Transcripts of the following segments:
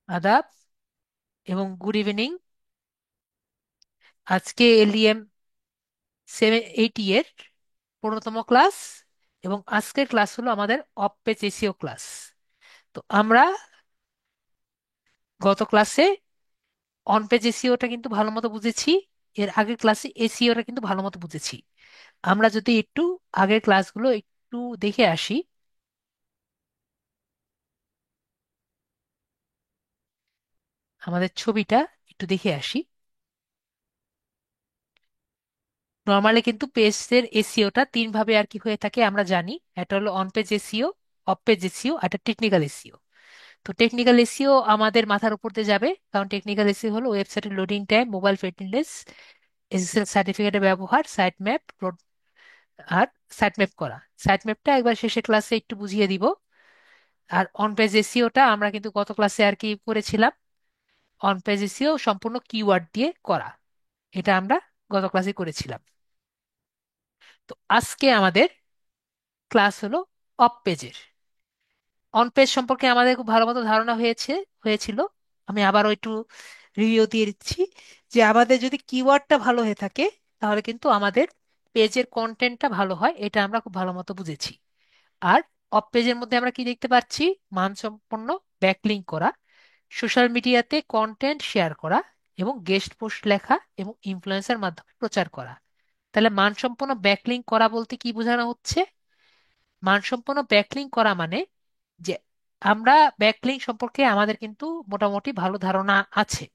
আদাব এবং good evening. আজকে এলডিএম 780 এর 15তম ক্লাস, এবং আজকের ক্লাস হলো আমাদের অফ পেজ এসিও ক্লাস। তো আমরা গত ক্লাসে অন পেজ এসিওটা কিন্তু ভালো মতো বুঝেছি, এর আগের ক্লাসে এসিওটা কিন্তু ভালো মতো বুঝেছি। আমরা যদি একটু আগের ক্লাসগুলো একটু দেখে আসি, আমাদের ছবিটা একটু দেখে আসি। নর্মালি কিন্তু পেজের এসিওটা তিন ভাবে আর কি হয়ে থাকে আমরা জানি। একটা হলো on page SEO, of page SEO, একটা টেকনিক্যাল এসিও। তো টেকনিক্যাল এসইও আমাদের মাথার উপর দিয়ে যাবে, কারণ টেকনিক্যাল এসইও হলো ওয়েবসাইটের loading time, mobile friendliness, SSL সার্টিফিকেটের ব্যবহার, সাইট ম্যাপ আর সাইট ম্যাপ করা। সাইট ম্যাপটা একবার শেষের ক্লাসে একটু বুঝিয়ে দিব। আর অন পেজ এসইওটা আমরা কিন্তু গত ক্লাসে আর কি করেছিলাম, অন পেজ এসইও সম্পূর্ণ কিওয়ার্ড দিয়ে করা। এটা আমরা গত ক্লাসে করেছিলাম। তো আজকে আমাদের ক্লাস হলো অফ পেজের। অন পেজ সম্পর্কে আমাদের খুব ভালো মতো ধারণা হয়েছিল। আমি আবারও একটু রিভিউ দিয়ে দিচ্ছি যে আমাদের যদি কিওয়ার্ডটা ভালো হয়ে থাকে তাহলে কিন্তু আমাদের পেজের কন্টেন্টটা ভালো হয়, এটা আমরা খুব ভালো মতো বুঝেছি। আর অফ পেজের মধ্যে আমরা কি দেখতে পাচ্ছি? মানসম্পন্ন ব্যাকলিঙ্ক করা, সোশ্যাল মিডিয়াতে কন্টেন্ট শেয়ার করা, এবং গেস্ট পোস্ট লেখা এবং ইনফ্লুয়েন্সার মাধ্যমে প্রচার করা। তাহলে মানসম্পন্ন ব্যাকলিঙ্ক করা বলতে কি বোঝানো হচ্ছে? মানসম্পন্ন ব্যাকলিঙ্ক করা মানে যে আমরা ব্যাকলিঙ্ক সম্পর্কে আমাদের কিন্তু মোটামুটি ভালো ধারণা আছে।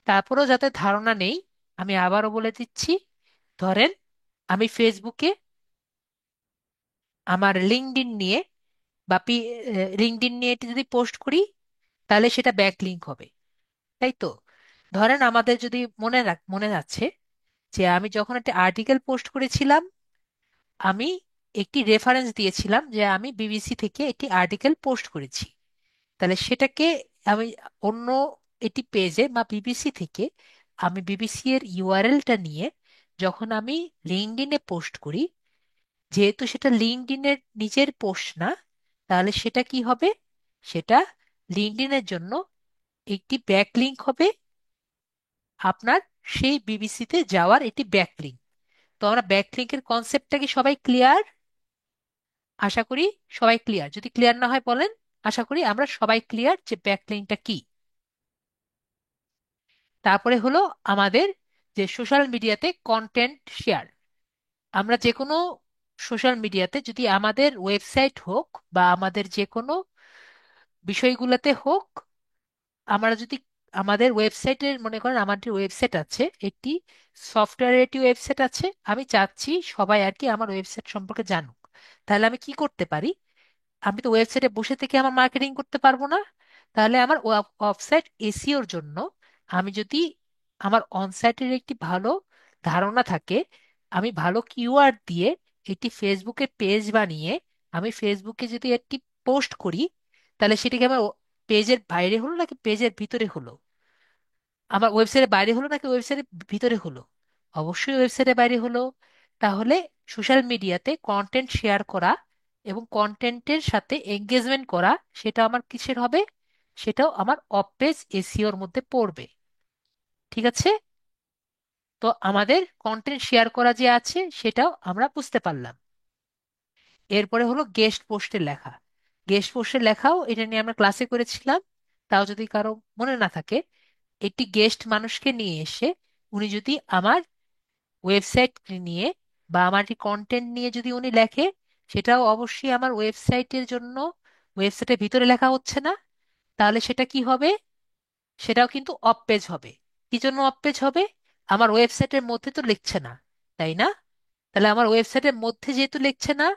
তারপরেও যাতে ধারণা নেই, আমি আবারও বলে দিচ্ছি। ধরেন আমি ফেসবুকে আমার লিঙ্কডইন নিয়ে বা লিঙ্কডইন নিয়ে এটি যদি পোস্ট করি তাহলে সেটা ব্যাকলিঙ্ক হবে, তাই তো? ধরেন আমাদের যদি মনে আছে যে আমি যখন একটা আর্টিকেল পোস্ট করেছিলাম, আমি একটি রেফারেন্স দিয়েছিলাম যে আমি বিবিসি থেকে একটি আর্টিকেল পোস্ট করেছি। তাহলে সেটাকে আমি অন্য এটি পেজে বা বিবিসি থেকে আমি বিবিসি এর ইউআরএলটা নিয়ে যখন আমি লিঙ্কডইনে পোস্ট করি, যেহেতু সেটা লিঙ্কডইনের নিজের পোস্ট না, তাহলে সেটা কি হবে? সেটা লিঙ্কডইনের জন্য একটি ব্যাকলিঙ্ক হবে, আপনার সেই বিবিসিতে যাওয়ার একটি ব্যাকলিঙ্ক। তো আমরা ব্যাকলিঙ্কের কনসেপ্টটা কি সবাই ক্লিয়ার? আশা করি সবাই ক্লিয়ার। যদি ক্লিয়ার না হয় বলেন। আশা করি আমরা সবাই ক্লিয়ার যে ব্যাকলিঙ্কটা কি। তারপরে হলো আমাদের যে সোশ্যাল মিডিয়াতে কন্টেন্ট শেয়ার। আমরা যে কোনো সোশ্যাল মিডিয়াতে যদি আমাদের ওয়েবসাইট হোক বা আমাদের যে কোনো বিষয়গুলোতে হোক, আমরা যদি আমাদের ওয়েবসাইটের, মনে করেন আমার একটি ওয়েবসাইট আছে, একটি সফটওয়্যারের একটি ওয়েবসাইট আছে, আমি চাচ্ছি সবাই আর কি আমার ওয়েবসাইট সম্পর্কে জানুক। তাহলে আমি কি করতে পারি? আমি তো ওয়েবসাইটে বসে থেকে আমার মার্কেটিং করতে পারবো না। তাহলে আমার অফসাইট এসিওর জন্য আমি যদি আমার অনসাইটের একটি ভালো ধারণা থাকে, আমি ভালো কিওয়ার্ড দিয়ে একটি ফেসবুকে পেজ বানিয়ে আমি ফেসবুকে যদি একটি পোস্ট করি, তাহলে সেটাকে আমার পেজের বাইরে হলো নাকি পেজের ভিতরে হলো? আমার ওয়েবসাইটের বাইরে হলো নাকি ওয়েবসাইটের ভিতরে হলো? অবশ্যই ওয়েবসাইটের বাইরে হলো। তাহলে সোশ্যাল মিডিয়াতে কন্টেন্ট শেয়ার করা এবং কন্টেন্টের সাথে এঙ্গেজমেন্ট করা, সেটা আমার কিসের হবে? সেটাও আমার অফ পেজ এসিওর মধ্যে পড়বে। ঠিক আছে? তো আমাদের কন্টেন্ট শেয়ার করা যে আছে সেটাও আমরা বুঝতে পারলাম। এরপরে হলো গেস্ট পোস্টের লেখা। গেস্ট পোস্টের লেখাও এটা নিয়ে আমরা ক্লাসে করেছিলাম। তাও যদি কারো মনে না থাকে, একটি গেস্ট মানুষকে নিয়ে এসে উনি যদি আমার ওয়েবসাইট নিয়ে বা আমার কন্টেন্ট নিয়ে যদি উনি লেখে, সেটাও অবশ্যই আমার ওয়েবসাইটের জন্য, ওয়েবসাইটের ভিতরে লেখা হচ্ছে না। তাহলে সেটা কি হবে? সেটাও কিন্তু অফ পেজ হবে। কি জন্য অফ পেজ হবে? আমার ওয়েবসাইটের মধ্যে তো লিখছে না, তাই না? তাহলে আমার ওয়েবসাইটের মধ্যে যেহেতু লিখছে না,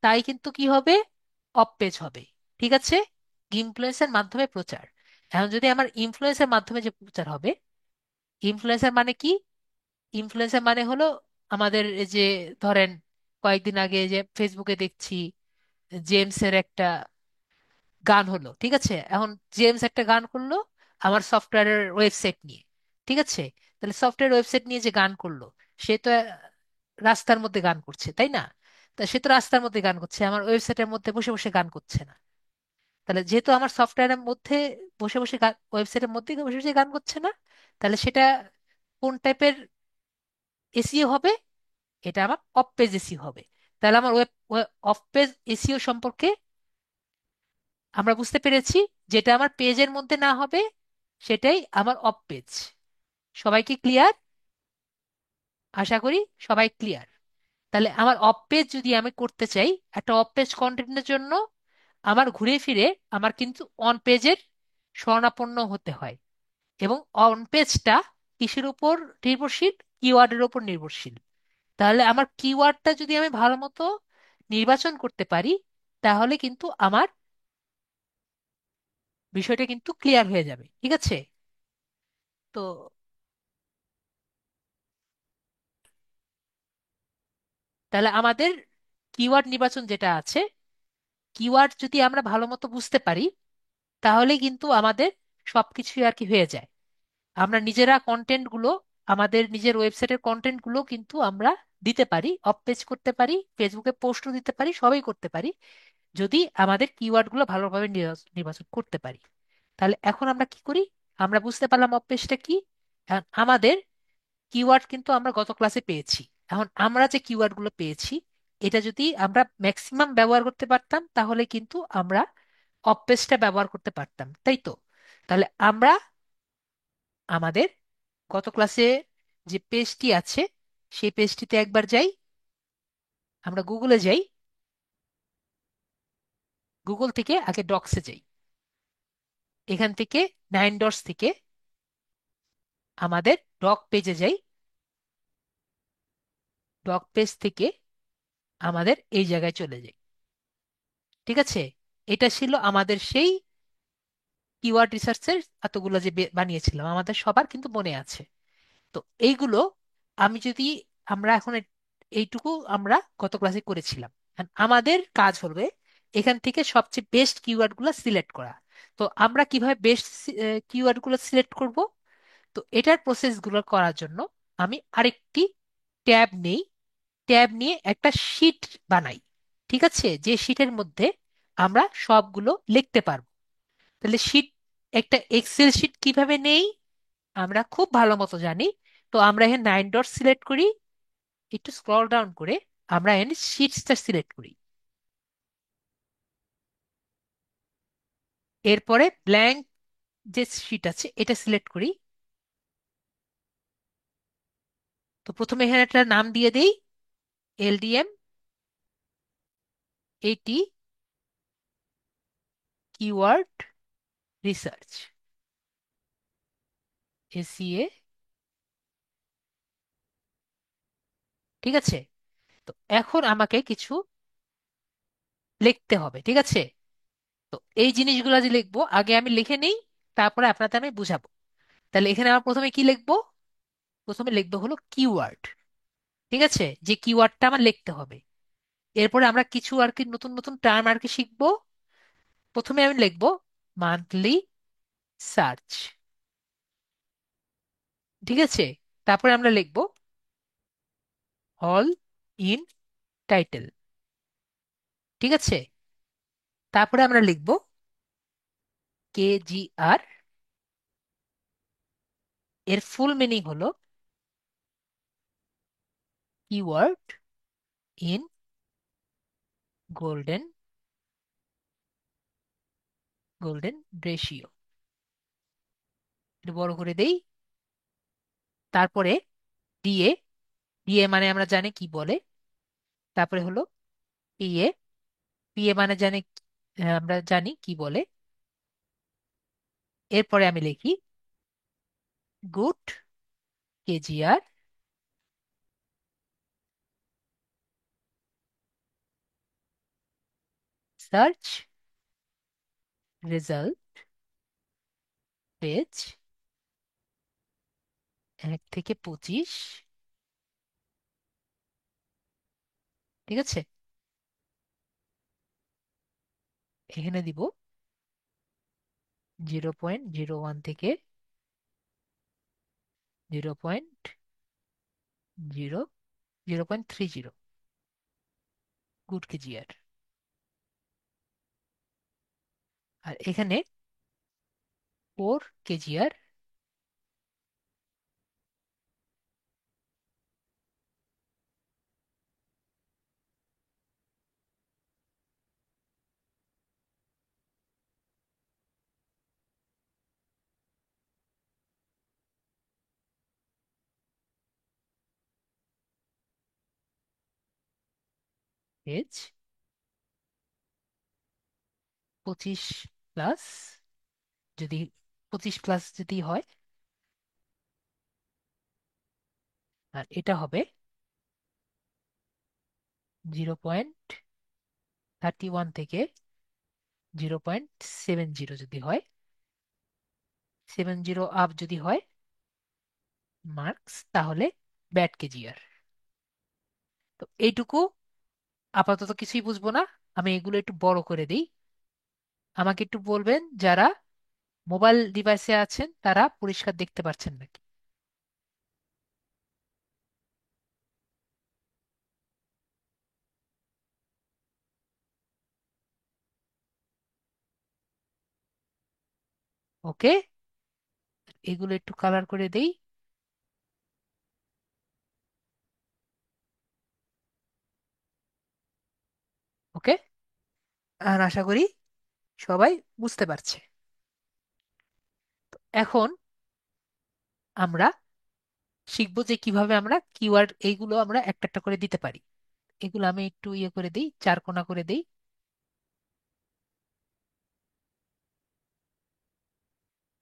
তাই কিন্তু কি হবে? অফ পেজ হবে। ঠিক আছে? ইনফ্লুয়েন্সের মাধ্যমে প্রচার। এখন যদি আমার ইনফ্লুয়েন্সের মাধ্যমে যে প্রচার হবে, ইনফ্লুয়েন্সার মানে কি? ইনফ্লুয়েন্সার মানে হলো আমাদের এই যে, ধরেন কয়েকদিন আগে যে ফেসবুকে দেখছি জেমসের একটা গান হলো, ঠিক আছে? এখন জেমস একটা গান করলো আমার সফটওয়্যারের ওয়েবসাইট নিয়ে, ঠিক আছে? তাহলে সফটওয়্যার ওয়েবসাইট নিয়ে যে গান করলো, সে তো রাস্তার মধ্যে গান করছে, তাই না? তা সে তো রাস্তার মধ্যে গান করছে, আমার ওয়েবসাইটের মধ্যে বসে বসে গান করছে না। তাহলে যেহেতু আমার সফটওয়্যারের মধ্যে বসে বসে গান, ওয়েবসাইটের মধ্যে বসে বসে গান করছে না, তাহলে সেটা কোন টাইপের এসইও হবে? এটা আমার অফ পেজ এসইও হবে। তাহলে আমার ওয়েব অফ পেজ এসইও সম্পর্কে আমরা বুঝতে পেরেছি। যেটা আমার পেজের মধ্যে না হবে সেটাই আমার অফ পেজ। সবাইকে ক্লিয়ার? আশা করি সবাই ক্লিয়ার। তাহলে আমার অফ পেজ যদি আমি করতে চাই, একটা অফ পেজ কন্টেন্টের জন্য আমার ঘুরে ফিরে আমার কিন্তু অন পেজের শরণাপন্ন হতে হয়। এবং অন পেজটা কিসের উপর নির্ভরশীল? কিওয়ার্ডের উপর নির্ভরশীল। তাহলে আমার কিওয়ার্ডটা যদি আমি ভালো মতো নির্বাচন করতে পারি, তাহলে কিন্তু আমার বিষয়টা কিন্তু ক্লিয়ার হয়ে যাবে। ঠিক আছে? তো তাহলে আমাদের কিওয়ার্ড নির্বাচন যেটা আছে, কিওয়ার্ড যদি আমরা ভালো মতো বুঝতে পারি, তাহলে কিন্তু আমাদের সবকিছুই আর কি হয়ে যায়। আমরা নিজেরা কন্টেন্ট গুলো, আমাদের নিজের ওয়েবসাইটের কন্টেন্ট গুলো কিন্তু আমরা দিতে পারি, অফ পেজ করতে পারি, ফেসবুকে পোস্টও দিতে পারি, সবই করতে পারি, যদি আমাদের কিওয়ার্ড গুলো ভালোভাবে নির্বাচন করতে পারি। তাহলে এখন আমরা কি করি? আমরা বুঝতে পারলাম অফ পেজটা কি। এখন আমাদের কিওয়ার্ড কিন্তু আমরা গত ক্লাসে পেয়েছি। এখন আমরা যে কিওয়ার্ড গুলো পেয়েছি, এটা যদি আমরা ম্যাক্সিমাম ব্যবহার করতে পারতাম, তাহলে কিন্তু আমরা অফ পেজটা ব্যবহার করতে পারতাম, তাই তো? তাহলে আমরা আমাদের গত ক্লাসে যে পেজটি আছে, সেই পেজটিতে একবার যাই। আমরা গুগলে যাই, গুগল থেকে আগে ডক্সে যাই। এখান থেকে 9 ডটস থেকে আমাদের ডক পেজে যাই। ডক পেজ থেকে আমাদের এই জায়গায় চলে যাই। ঠিক আছে? এটা ছিল আমাদের সেই কিওয়ার্ড রিসার্চের এতগুলো যে বানিয়েছিলাম, আমাদের সবার কিন্তু মনে আছে। তো এইগুলো আমি যদি, আমরা এখন এইটুকু আমরা গত ক্লাসে করেছিলাম। এখন আমাদের কাজ হবে এখান থেকে সবচেয়ে বেস্ট কিওয়ার্ড গুলো সিলেক্ট করা। তো আমরা কিভাবে বেস্ট কিওয়ার্ড গুলো সিলেক্ট করব? তো এটার প্রসেস গুলো করার জন্য আমি আরেকটি ট্যাব নেই। ট্যাব নিয়ে একটা শিট বানাই। ঠিক আছে? যে শিটের মধ্যে আমরা সবগুলো লিখতে পারবো। তাহলে শিট, একটা এক্সেল শিট কিভাবে নেই আমরা খুব ভালো মতো জানি। তো আমরা এখানে 9 ডট সিলেক্ট করি, একটু স্ক্রল ডাউন করে আমরা এখানে শিটসটা সিলেক্ট করি। এরপরে ব্ল্যাঙ্ক যে শিট আছে এটা সিলেক্ট করি। তো প্রথমে এখানে একটা নাম দিয়ে দেই, এলডিএম, এটি কিওয়ার্ড রিসার্চ, এসিএ। ঠিক আছে? তো এখন আমাকে কিছু লিখতে হবে। ঠিক আছে? তো এই জিনিসগুলো যে লিখবো, আগে আমি লিখে নেই, তারপরে আপনাদের আমি বুঝাবো। তাহলে এখানে আমার প্রথমে কি লিখবো? প্রথমে লিখবো হলো কিওয়ার্ড। ঠিক আছে? যে কিওয়ার্ডটা আমার লিখতে হবে। এরপরে আমরা কিছু আর কি নতুন নতুন টার্ম আর কি শিখবো। প্রথমে আমি লিখবো মান্থলি সার্চ। ঠিক আছে? তারপরে আমরা লিখবো অল ইন টাইটেল। ঠিক আছে? তারপরে আমরা লিখবো কেজিআর। এর ফুল মিনিং হলো keyword in golden golden ratio. একটু বড় করে দেই। তারপরে ডিএ। ডিএ মানে আমরা জানি কি বলে। তারপরে হলো পিএ। পিএ মানে জানি, আমরা জানি কি বলে। এরপরে আমি লিখি good KGR search result page 1 থেকে 25। ঠিক আছে? এখানে দিব 0.01 থেকে 0.30 গুড কেজিআর। আর এখানে 4 কেজিআর পেজ, 25 প্লাস, যদি 25 প্লাস যদি হয়, আর এটা হবে 0.31 থেকে 0.70 যদি হয়, 70 আপ যদি হয় মার্কস, তাহলে ব্যাড কেজিআর। তো এইটুকু আপাতত কিছুই বুঝবো না, আমি এগুলো একটু বড় করে দিই। আমাকে একটু বলবেন যারা মোবাইল ডিভাইসে আছেন তারা পরিষ্কার দেখতে পাচ্ছেন নাকি। ওকে, এগুলো একটু কালার করে দেই। ওকে, আর আশা করি সবাই বুঝতে পারছে। এখন আমরা শিখবো যে কিভাবে আমরা কিওয়ার্ড এইগুলো আমরা একটা একটা করে দিতে পারি। এগুলো আমি একটু ইয়ে করে দিই, চারকোনা করে দিই।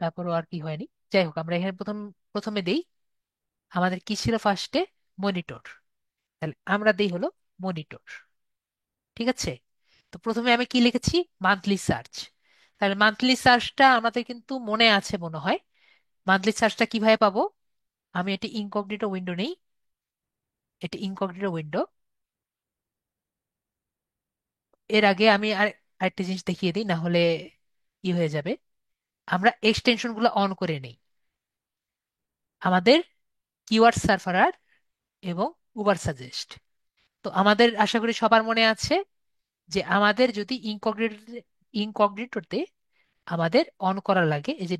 তারপরও আর কি হয়নি, যাই হোক আমরা এখানে প্রথমে দেই। আমাদের কি ছিল ফার্স্টে? মনিটর। তাহলে আমরা দেই হলো মনিটর। ঠিক আছে, তো প্রথমে আমি কি লিখেছি? Monthly search. তাহলে মান্থলি সার্চটা আমাদের কিন্তু মনে আছে মনে হয়। মান্থলি সার্চটা কিভাবে পাবো? আমি এটি ইনকগনিটো উইন্ডো নেই, এটি ইনকগনিটো উইন্ডো। এর আগে আমি আরেকটা জিনিস দেখিয়ে দিই, না হলে ই হয়ে যাবে। আমরা এক্সটেনশন গুলো অন করে নেই। আমাদের কিওয়ার্ড সার্ফারার এবং উবার সাজেস্ট। তো আমাদের আশা করি সবার মনে আছে যে আমাদের যদি ইনকগনিটোতে আমাদের অন করা লাগে, এই যে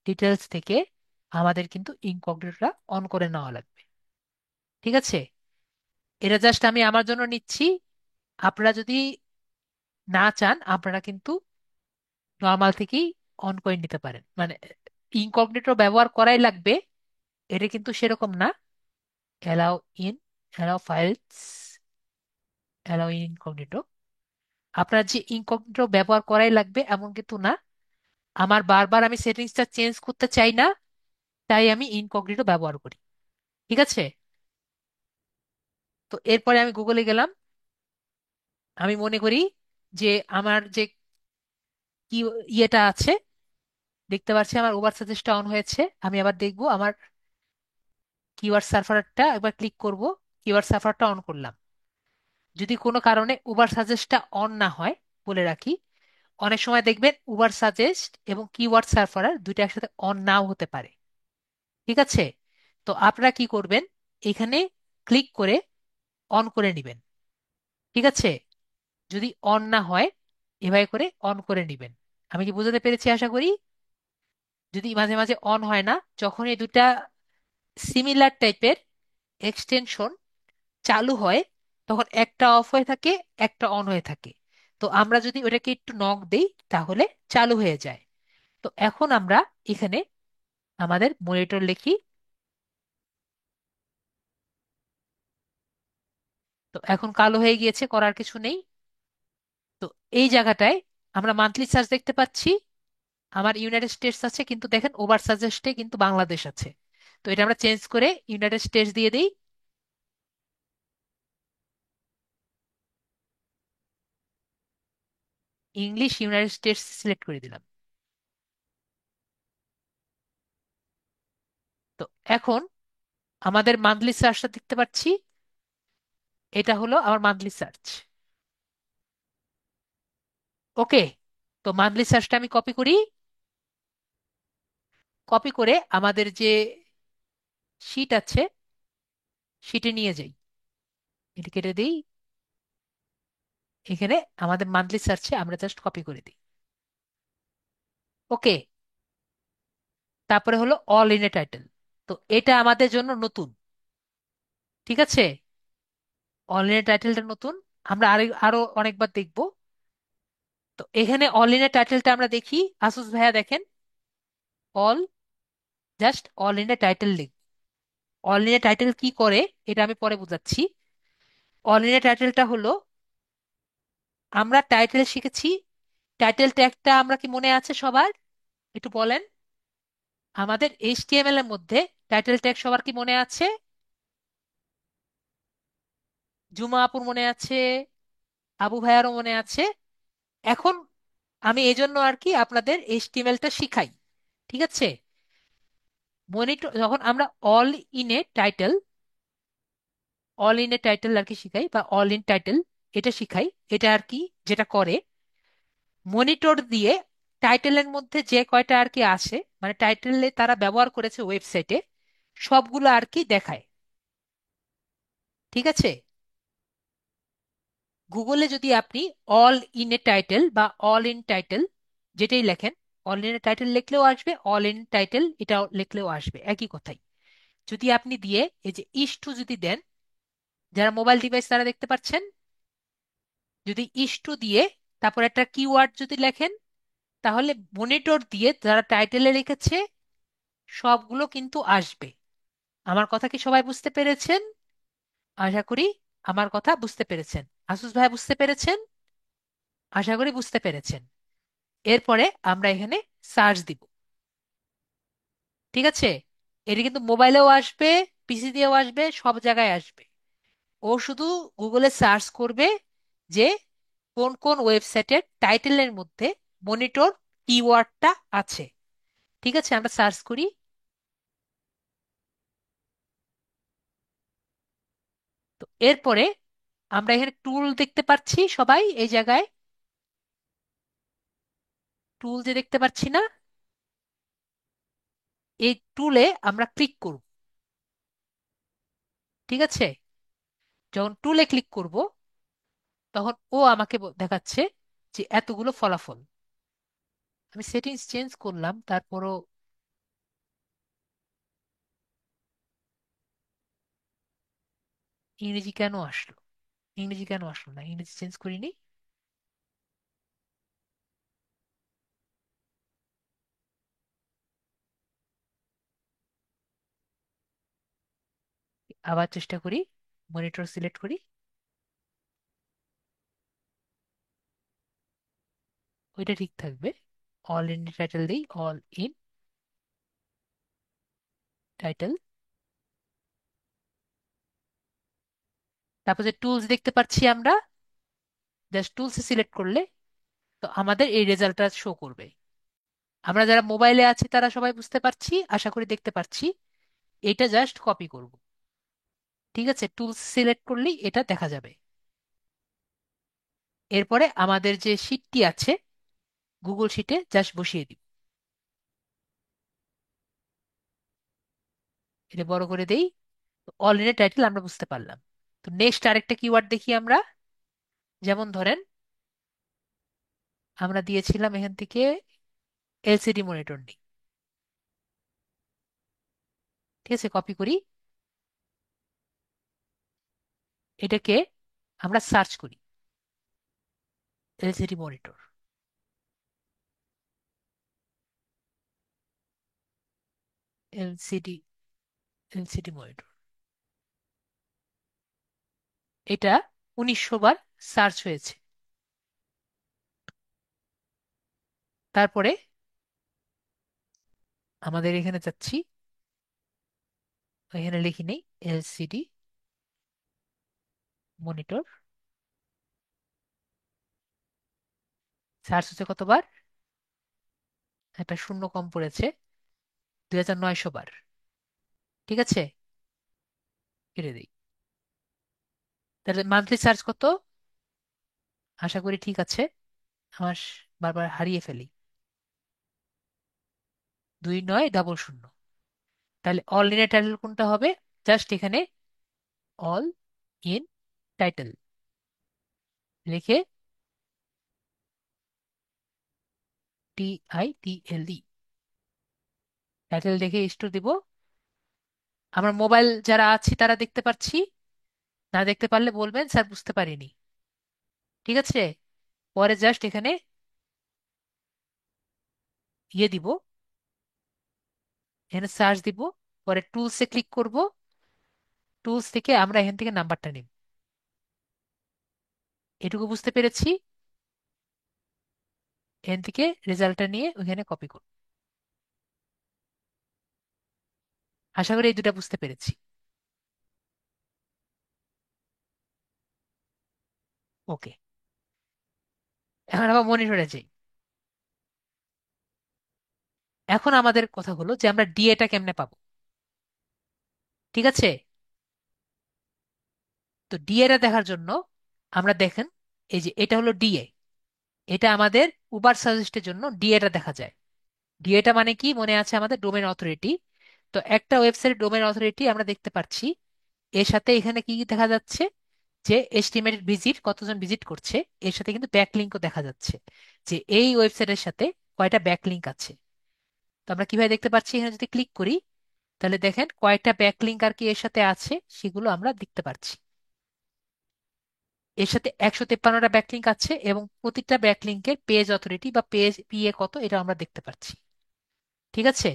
ডিটেলস থেকে আমাদের কিন্তু ইনকগনিটোটা অন করে নেওয়া লাগবে। ঠিক আছে, এটা জাস্ট আমি আমার জন্য নিচ্ছি। আপনারা যদি না চান আপনারা কিন্তু নর্মাল থেকেই অন করে নিতে পারেন, মানে ইনকগনিটো ব্যবহার করাই লাগবে এটা কিন্তু সেরকম না। Allow in, allow files, allow in incognito, আপনার যে ইনকগনিটো ব্যবহার করাই লাগবে এমন কিন্তু না। আমার বারবার আমি সেটিংসটা চেঞ্জ করতে চাই না, তাই আমি ইনকগনিটো ব্যবহার করি। ঠিক আছে, তো এরপরে আমি গুগলে গেলাম। আমি মনে করি যে আমার যে কি ইয়েটা আছে, দেখতে পাচ্ছি আমার ওভার সাজেস্টটা অন হয়েছে। আমি আবার দেখবো আমার কিওয়ার্ড সার্ভারটা, একবার ক্লিক করব, কিওয়ার্ড সার্ভারটা অন করলাম। যদি কোনো কারণে উবার সাজেস্টটা অন না হয়, বলে রাখি অনেক সময় দেখবেন উবার সাজেস্ট এবং কিওয়ার্ড সার্ভার দুইটা একসাথে অন নাও হতে পারে। ঠিক আছে, তো আপনারা কি করবেন, এখানে ক্লিক করে অন করে নেবেন। ঠিক আছে, যদি অন না হয় এভাবে করে অন করে নেবেন। আমি কি বোঝাতে পেরেছি? আশা করি যদি মাঝে মাঝে অন হয় না, যখন এই দুটা সিমিলার টাইপের এক্সটেনশন চালু হয় তখন একটা অফ হয়ে থাকে, একটা অন হয়ে থাকে। তো আমরা যদি ওটাকে একটু নক দেই তাহলে চালু হয়ে যায়। তো এখন আমরা এখানে আমাদের মনিটর লিখি। তো এখন কালো হয়ে গিয়েছে, করার কিছু নেই। তো এই জায়গাটায় আমরা মান্থলি চার্জ দেখতে পাচ্ছি। আমার ইউনাইটেড স্টেটস আছে, কিন্তু দেখেন ওভার সাজেস্টে কিন্তু বাংলাদেশ আছে। তো এটা আমরা চেঞ্জ করে ইউনাইটেড স্টেটস দিয়ে দিই। ইংলিশ ইউনাইটেড স্টেটস সিলেক্ট করে দিলাম। তো এখন আমাদের মান্থলি সার্চটা দেখতে পাচ্ছি, এটা হলো আমার মান্থলি সার্চ। ওকে, তো মান্থলি সার্চটা আমি কপি করি। কপি করে আমাদের যে শিট আছে শিটে নিয়ে যাই, এটা কেটে দিই। এখানে আমাদের মান্থলি সার্চে আমরা জাস্ট কপি করে দিই। ওকে। তারপরে হলো অল ইন এ টাইটেল। তো এটা আমাদের জন্য নতুন। ঠিক আছে, অল ইন এ টাইটেলটা নতুন। আমরা আরো অনেকবার দেখব। তো এখানে অল ইন এ টাইটেলটা আমরা দেখি। আসুস ভাইয়া দেখেন, all, just all in a title লিখ। অল ইন এ টাইটেল কি করে এটা আমি পরে বুঝাচ্ছি। অল ইন এ টাইটেলটা হলো, আমরা টাইটেল শিখেছি, টাইটেল ট্যাগটা আমরা কি মনে আছে সবার? একটু বলেন। আমাদের এইচটিএমএল এর মধ্যে টাইটেল ট্যাগ সবার কি মনে আছে? জুমা আপুর মনে আছে, আবু ভাইয়ারও মনে আছে। এখন আমি এই জন্য আর কি আপনাদের এইচটিএমএলটা শিখাই। ঠিক আছে, মনিটর যখন আমরা all in a title, all in a title আর কি শিখাই, বা অল ইন টাইটেল এটা শিখাই। এটা আর কি যেটা করে, মনিটর দিয়ে টাইটেলের মধ্যে যে কয়টা আর কি আসে, মানে টাইটেলে তারা ব্যবহার করেছে ওয়েবসাইটে, সবগুলো আর কি দেখায়। ঠিক আছে, গুগলে যদি আপনি অল ইন এ টাইটেল বা অল ইন টাইটেল যেটাই লেখেন, অল ইন এ টাইটেল লিখলেও আসবে, অল ইন টাইটেল এটা লিখলেও আসবে, একই কথাই। যদি আপনি দিয়ে এই যে ইস টু যদি দেন, যারা মোবাইল ডিভাইস তারা দেখতে পাচ্ছেন, যদি ইস টু দিয়ে তারপর একটা কিওয়ার্ড যদি লেখেন, তাহলে মনিটর দিয়ে যারা টাইটেলে লিখেছে সবগুলো কিন্তু আসবে। আমার কথা কি সবাই বুঝতে পেরেছেন? আশা করি আমার কথা বুঝতে পেরেছেন। আসুস ভাই বুঝতে পেরেছেন? আশা করি বুঝতে পেরেছেন। এরপরে আমরা এখানে সার্চ দিব। ঠিক আছে, এটা কিন্তু মোবাইলেও আসবে, পিসি দিয়েও আসবে, সব জায়গায় আসবে। ও শুধু গুগলে সার্চ করবে যে কোন কোন ওয়েবসাইটের টাইটেলের মধ্যে মনিটর কিওয়ার্ডটা আছে। ঠিক আছে, আমরা সার্চ করি। তো এরপরে আমরা এখানে টুল দেখতে পাচ্ছি সবাই এই জায়গায়, টুল যে দেখতে পাচ্ছি না, এই টুলে আমরা ক্লিক করব। ঠিক আছে, যখন টুলে ক্লিক করব তখন ও আমাকে দেখাচ্ছে যে এতগুলো ফলাফল। আমি সেটিংস চেঞ্জ করলাম, তারপরও ইংরেজি কেন আসলো? ইংরেজি কেন আসলো না? ইংরেজি চেঞ্জ করিনি। আবার চেষ্টা করি, মনিটর সিলেক্ট করি, ওইটা ঠিক থাকবে। অল ইন টাইটেল দিই, অল ইন টাইটেল। তারপর যে টুলস দেখতে পাচ্ছি আমরা, জাস্ট টুলস সিলেক্ট করলে তো আমাদের এই রেজাল্টটা শো করবে। আমরা যারা মোবাইলে আছি তারা সবাই বুঝতে পারছি, আশা করি দেখতে পাচ্ছি। এটা জাস্ট কপি করব। ঠিক আছে, টুলস সিলেক্ট করলেই এটা দেখা যাবে। এরপরে আমাদের যে শীটটি আছে গুগল শিটে জাস্ট বসিয়ে দিব। এটা বড় করে দেই। অলরেডি টাইটেল আমরা বুঝতে পারলাম। তো নেক্সট আরেকটা কিওয়ার্ড দেখি আমরা। যেমন ধরেন আমরা দিয়েছিলাম এখান থেকে এলসিডি মনিটর নিই। ঠিক আছে, কপি করি, এটাকে আমরা সার্চ করি, LCD monitor, LCD, LCD monitor. এটা 1900 বার সার্চ হয়েছে। তারপরে আমাদের এখানে যাচ্ছি, এখানে লিখি নেই এলসিডি মনিটর, সার্চ হচ্ছে কতবার? একটা শূন্য কম পড়েছে, 2900 বার। ঠিক আছে, কেটে দিই। তাহলে মান্থলি সার্চ কত? আশা করি ঠিক আছে। আমার বারবার হারিয়ে ফেলি। 2900। তাহলে অল ইন টাইটেল কোনটা হবে? জাস্ট এখানে অল ইন টাইটেল লিখে টাইটেল। টাইটেল দেখে স্টোর দিব। আমার মোবাইল যারা আছি তারা দেখতে পাচ্ছি, না দেখতে পারলে বলবেন স্যার বুঝতে পারিনি। ঠিক আছে, পরে জাস্ট এখানে দিব, এখানে সার্চ দিব, পরে টুলসে ক্লিক করব। টুলস থেকে আমরা এখান থেকে নাম্বারটা নিব। এটুকু বুঝতে পেরেছি। এখান থেকে রেজাল্টটা নিয়ে ওইখানে কপি করব। আশা করি এই দুটা বুঝতে পেরেছি। ওকে, এখন আবার মনিটরে যাই। এখন আমাদের কথা হলো যে আমরা ডিএটা কেমনে পাবো। ঠিক আছে, তো ডিএটা দেখার জন্য আমরা দেখেন, এই যে এটা হলো ডিএ। এটা আমাদের উবার সাজেস্টের জন্য ডিএটা দেখা যায়। ডিএটা মানে কি মনে আছে আমাদের? Domain authority. তো একটা ওয়েবসাইট ডোমেন অথরিটি আমরা দেখতে পাচ্ছি। এর সাথে এখানে কি কি দেখা যাচ্ছে, যে এস্টিমেটেড ভিজিট, কতজন ভিজিট করছে। এর সাথে কিন্তু ব্যাকলিঙ্কও দেখা যাচ্ছে, যে এই ওয়েবসাইটের সাথে কয়টা ব্যাকলিঙ্ক আছে। তো আমরা কিভাবে দেখতে পাচ্ছি? এখানে যদি ক্লিক করি তাহলে দেখেন কয়টা ব্যাকলিঙ্ক আর কি এর সাথে আছে সেগুলো আমরা দেখতে পাচ্ছি। এর সাথে 153টা ব্যাকলিঙ্ক আছে, এবং প্রতিটা ব্যাকলিঙ্কের পেজ অথরিটি বা পেজ পিএ কত এটা আমরা দেখতে পাচ্ছি। ঠিক আছে,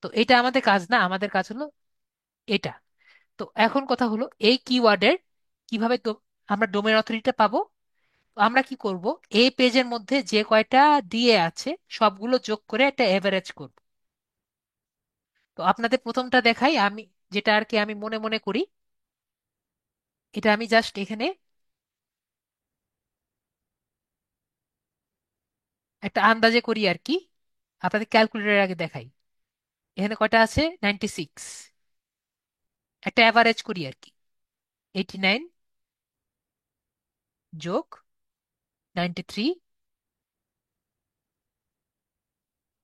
তো এটা আমাদের কাজ না, আমাদের কাজ হলো এটা। তো এখন কথা হলো এই কিওয়ার্ডের কিভাবে আমরা ডোমেন অথরিটিটা পাবো। তো আমরা কি করব, এই পেজের মধ্যে যে কয়টা দিয়ে আছে সবগুলো যোগ করে একটা এভারেজ করব। তো আপনাদের প্রথমটা দেখাই আমি, যেটা আর কি আমি মনে মনে করি। এটা আমি জাস্ট এখানে একটা আন্দাজে করি আর কি, আপনাদের ক্যালকুলেটর আগে দেখাই। এখানে কয়টা আছে? 96। একটা অ্যাভারেজ করি আর কি। 89 যোগ 93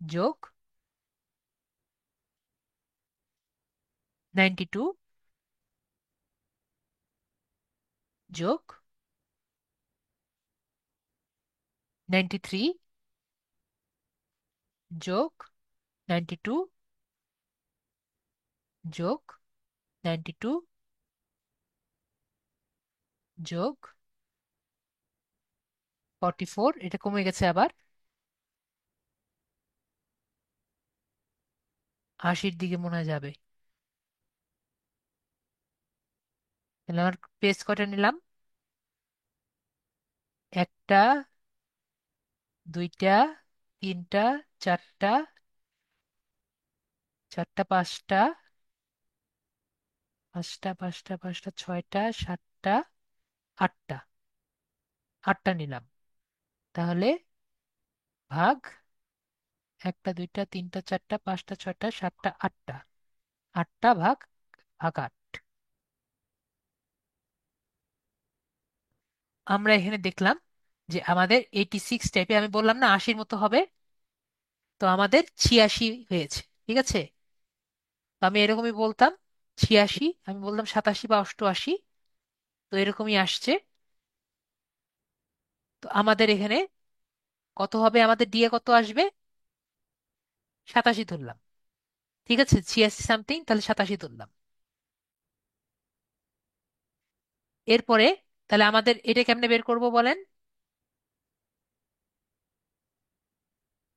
যোগ 92 যোগ 93 যোগ 92 যোগ 92 যোগ 44। এটা কমে গেছে আবার, 80-র দিকে মনে হয় যাবে। তাহলে আমার পেজ কটা নিলাম? একটা, দুইটা, তিনটা, চারটা, চারটা, পাঁচটা, পাঁচটা, পাঁচটা, পাঁচটা, ছয়টা, সাতটা, আটটা। আটটা নিলাম। তাহলে ভাগ একটা, দুইটা, তিনটা, চারটা, পাঁচটা, ছয়টা, সাতটা, আটটা। আটটা ভাগ ভাগ 8। আমরা এখানে দেখলাম যে আমাদের 86 টাইপে, আমি বললাম না 80-র মতো হবে, তো আমাদের 86 হয়েছে। ঠিক আছে, তো আমি এরকমই বলতাম 86, আমি বললাম 87 বা 88, তো এরকমই আসছে। তো আমাদের এখানে কত হবে? আমাদের ডিএ কত আসবে? 87 ধরলাম। ঠিক আছে, 86 সামথিং, তাহলে 87 ধরলাম। এরপরে তাহলে আমাদের এটা কেমনে বের করব বলেন?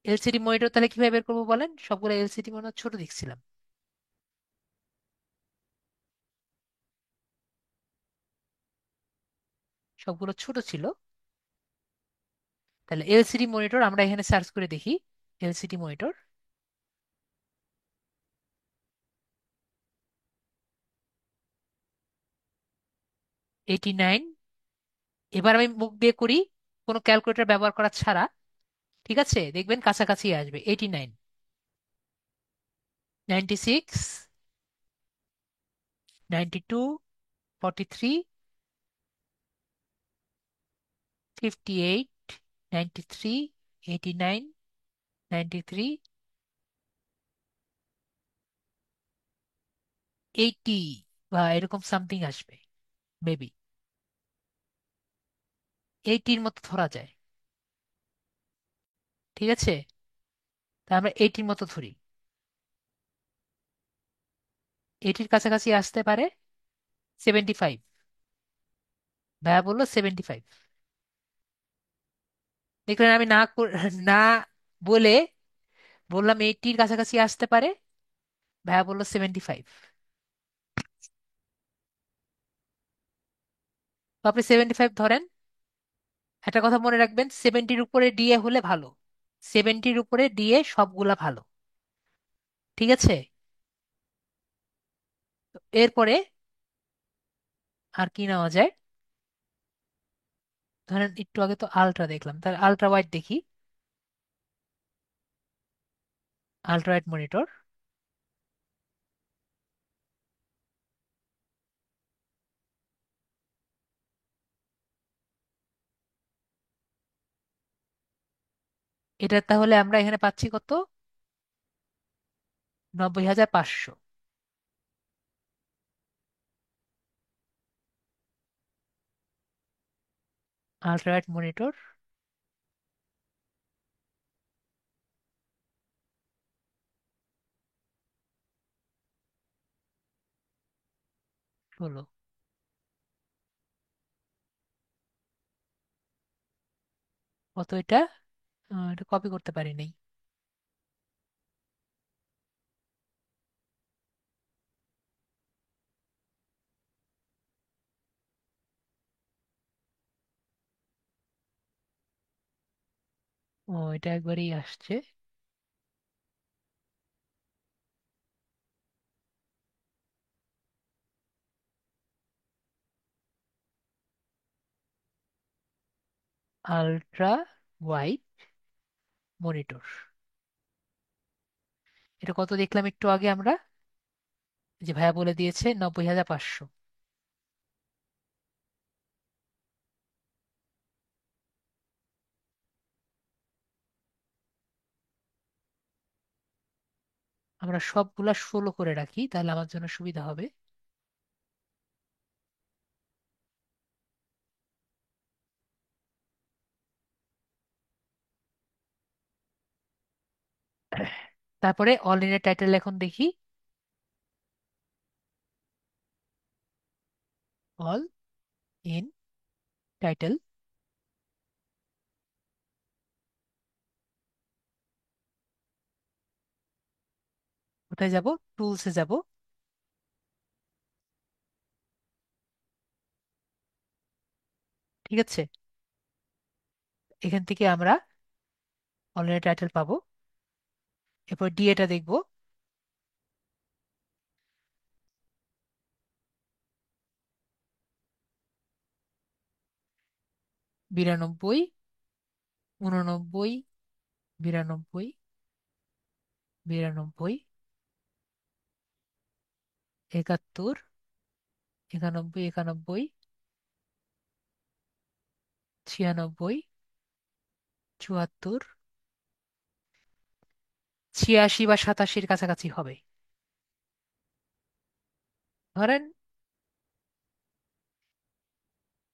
এলসিডি মনিটর তাহলে কিভাবে বের করবো বলেন? সবগুলো এলসিডি মনে হয় ছোট দেখছিলাম। সবগুলো ছোট ছিল। তাহলে এলসিডি মনিটর আমরা এখানে সার্চ করে দেখি। LCD monitor 89। এবার আমি মুখ দিয়ে করি, কোনো ক্যালকুলেটর ব্যবহার করা ছাড়া। ঠিক আছে, দেখবেন কাছাকাছি আসবে। 89, 96, 92, 43, 58, 93, 89, 93, 80 বা এরকম সামথিং আসবে মেবি। 80-র মতো ধরা যায়। ঠিক আছে, তা আমরা এইটির মতো ধরি, এইটির কাছাকাছি আসতে পারে 75। ভাইয়া বললো 75। দেখলেন আমি না বলে বললাম এইটির কাছাকাছি আসতে পারে, ভাইয়া বললো 75। তো আপনি 75 ধরেন। একটা কথা মনে রাখবেন, 70-র উপরে ডিএ হলে ভালো, 70-র উপরে ডিএ সবগুলা ভালো। ঠিক আছে? তো এরপরে আর কি নেওয়া যায়? ধরেন একটু আগে তো আলট্রা দেখলাম, তাহলে আলট্রা ওয়াইড দেখি। আলট্রা ওয়াইড মনিটর, এটা তাহলে আমরা এখানে পাচ্ছি কত? 90,500। আলট্রা ওয়াইড মনিটর হলো কত এটা? এটা কপি করতে পারি নাই। ও, এটা একবারই আসছে। আলট্রা ওয়াইড মনিটর, এটা কত দেখলাম একটু আগে আমরা? যে ভাইয়া বলে দিয়েছে 90,500। আমরা সবগুলা 16 করে রাখি, তাহলে আমার জন্য সুবিধা হবে। তারপরে অল ইন টাইটেল এখন দেখি। অল ইন টাইটেল, কোথায় যাব? টুলসে যাব। ঠিক আছে, এখান থেকে আমরা অল ইন টাইটেল পাবো। এরপর ডিএটা দেখবো। 92, 89, 92, 92, 71, 91, 91, 96, 74, 86 বা 87-র কাছাকাছি হবে ধরেন।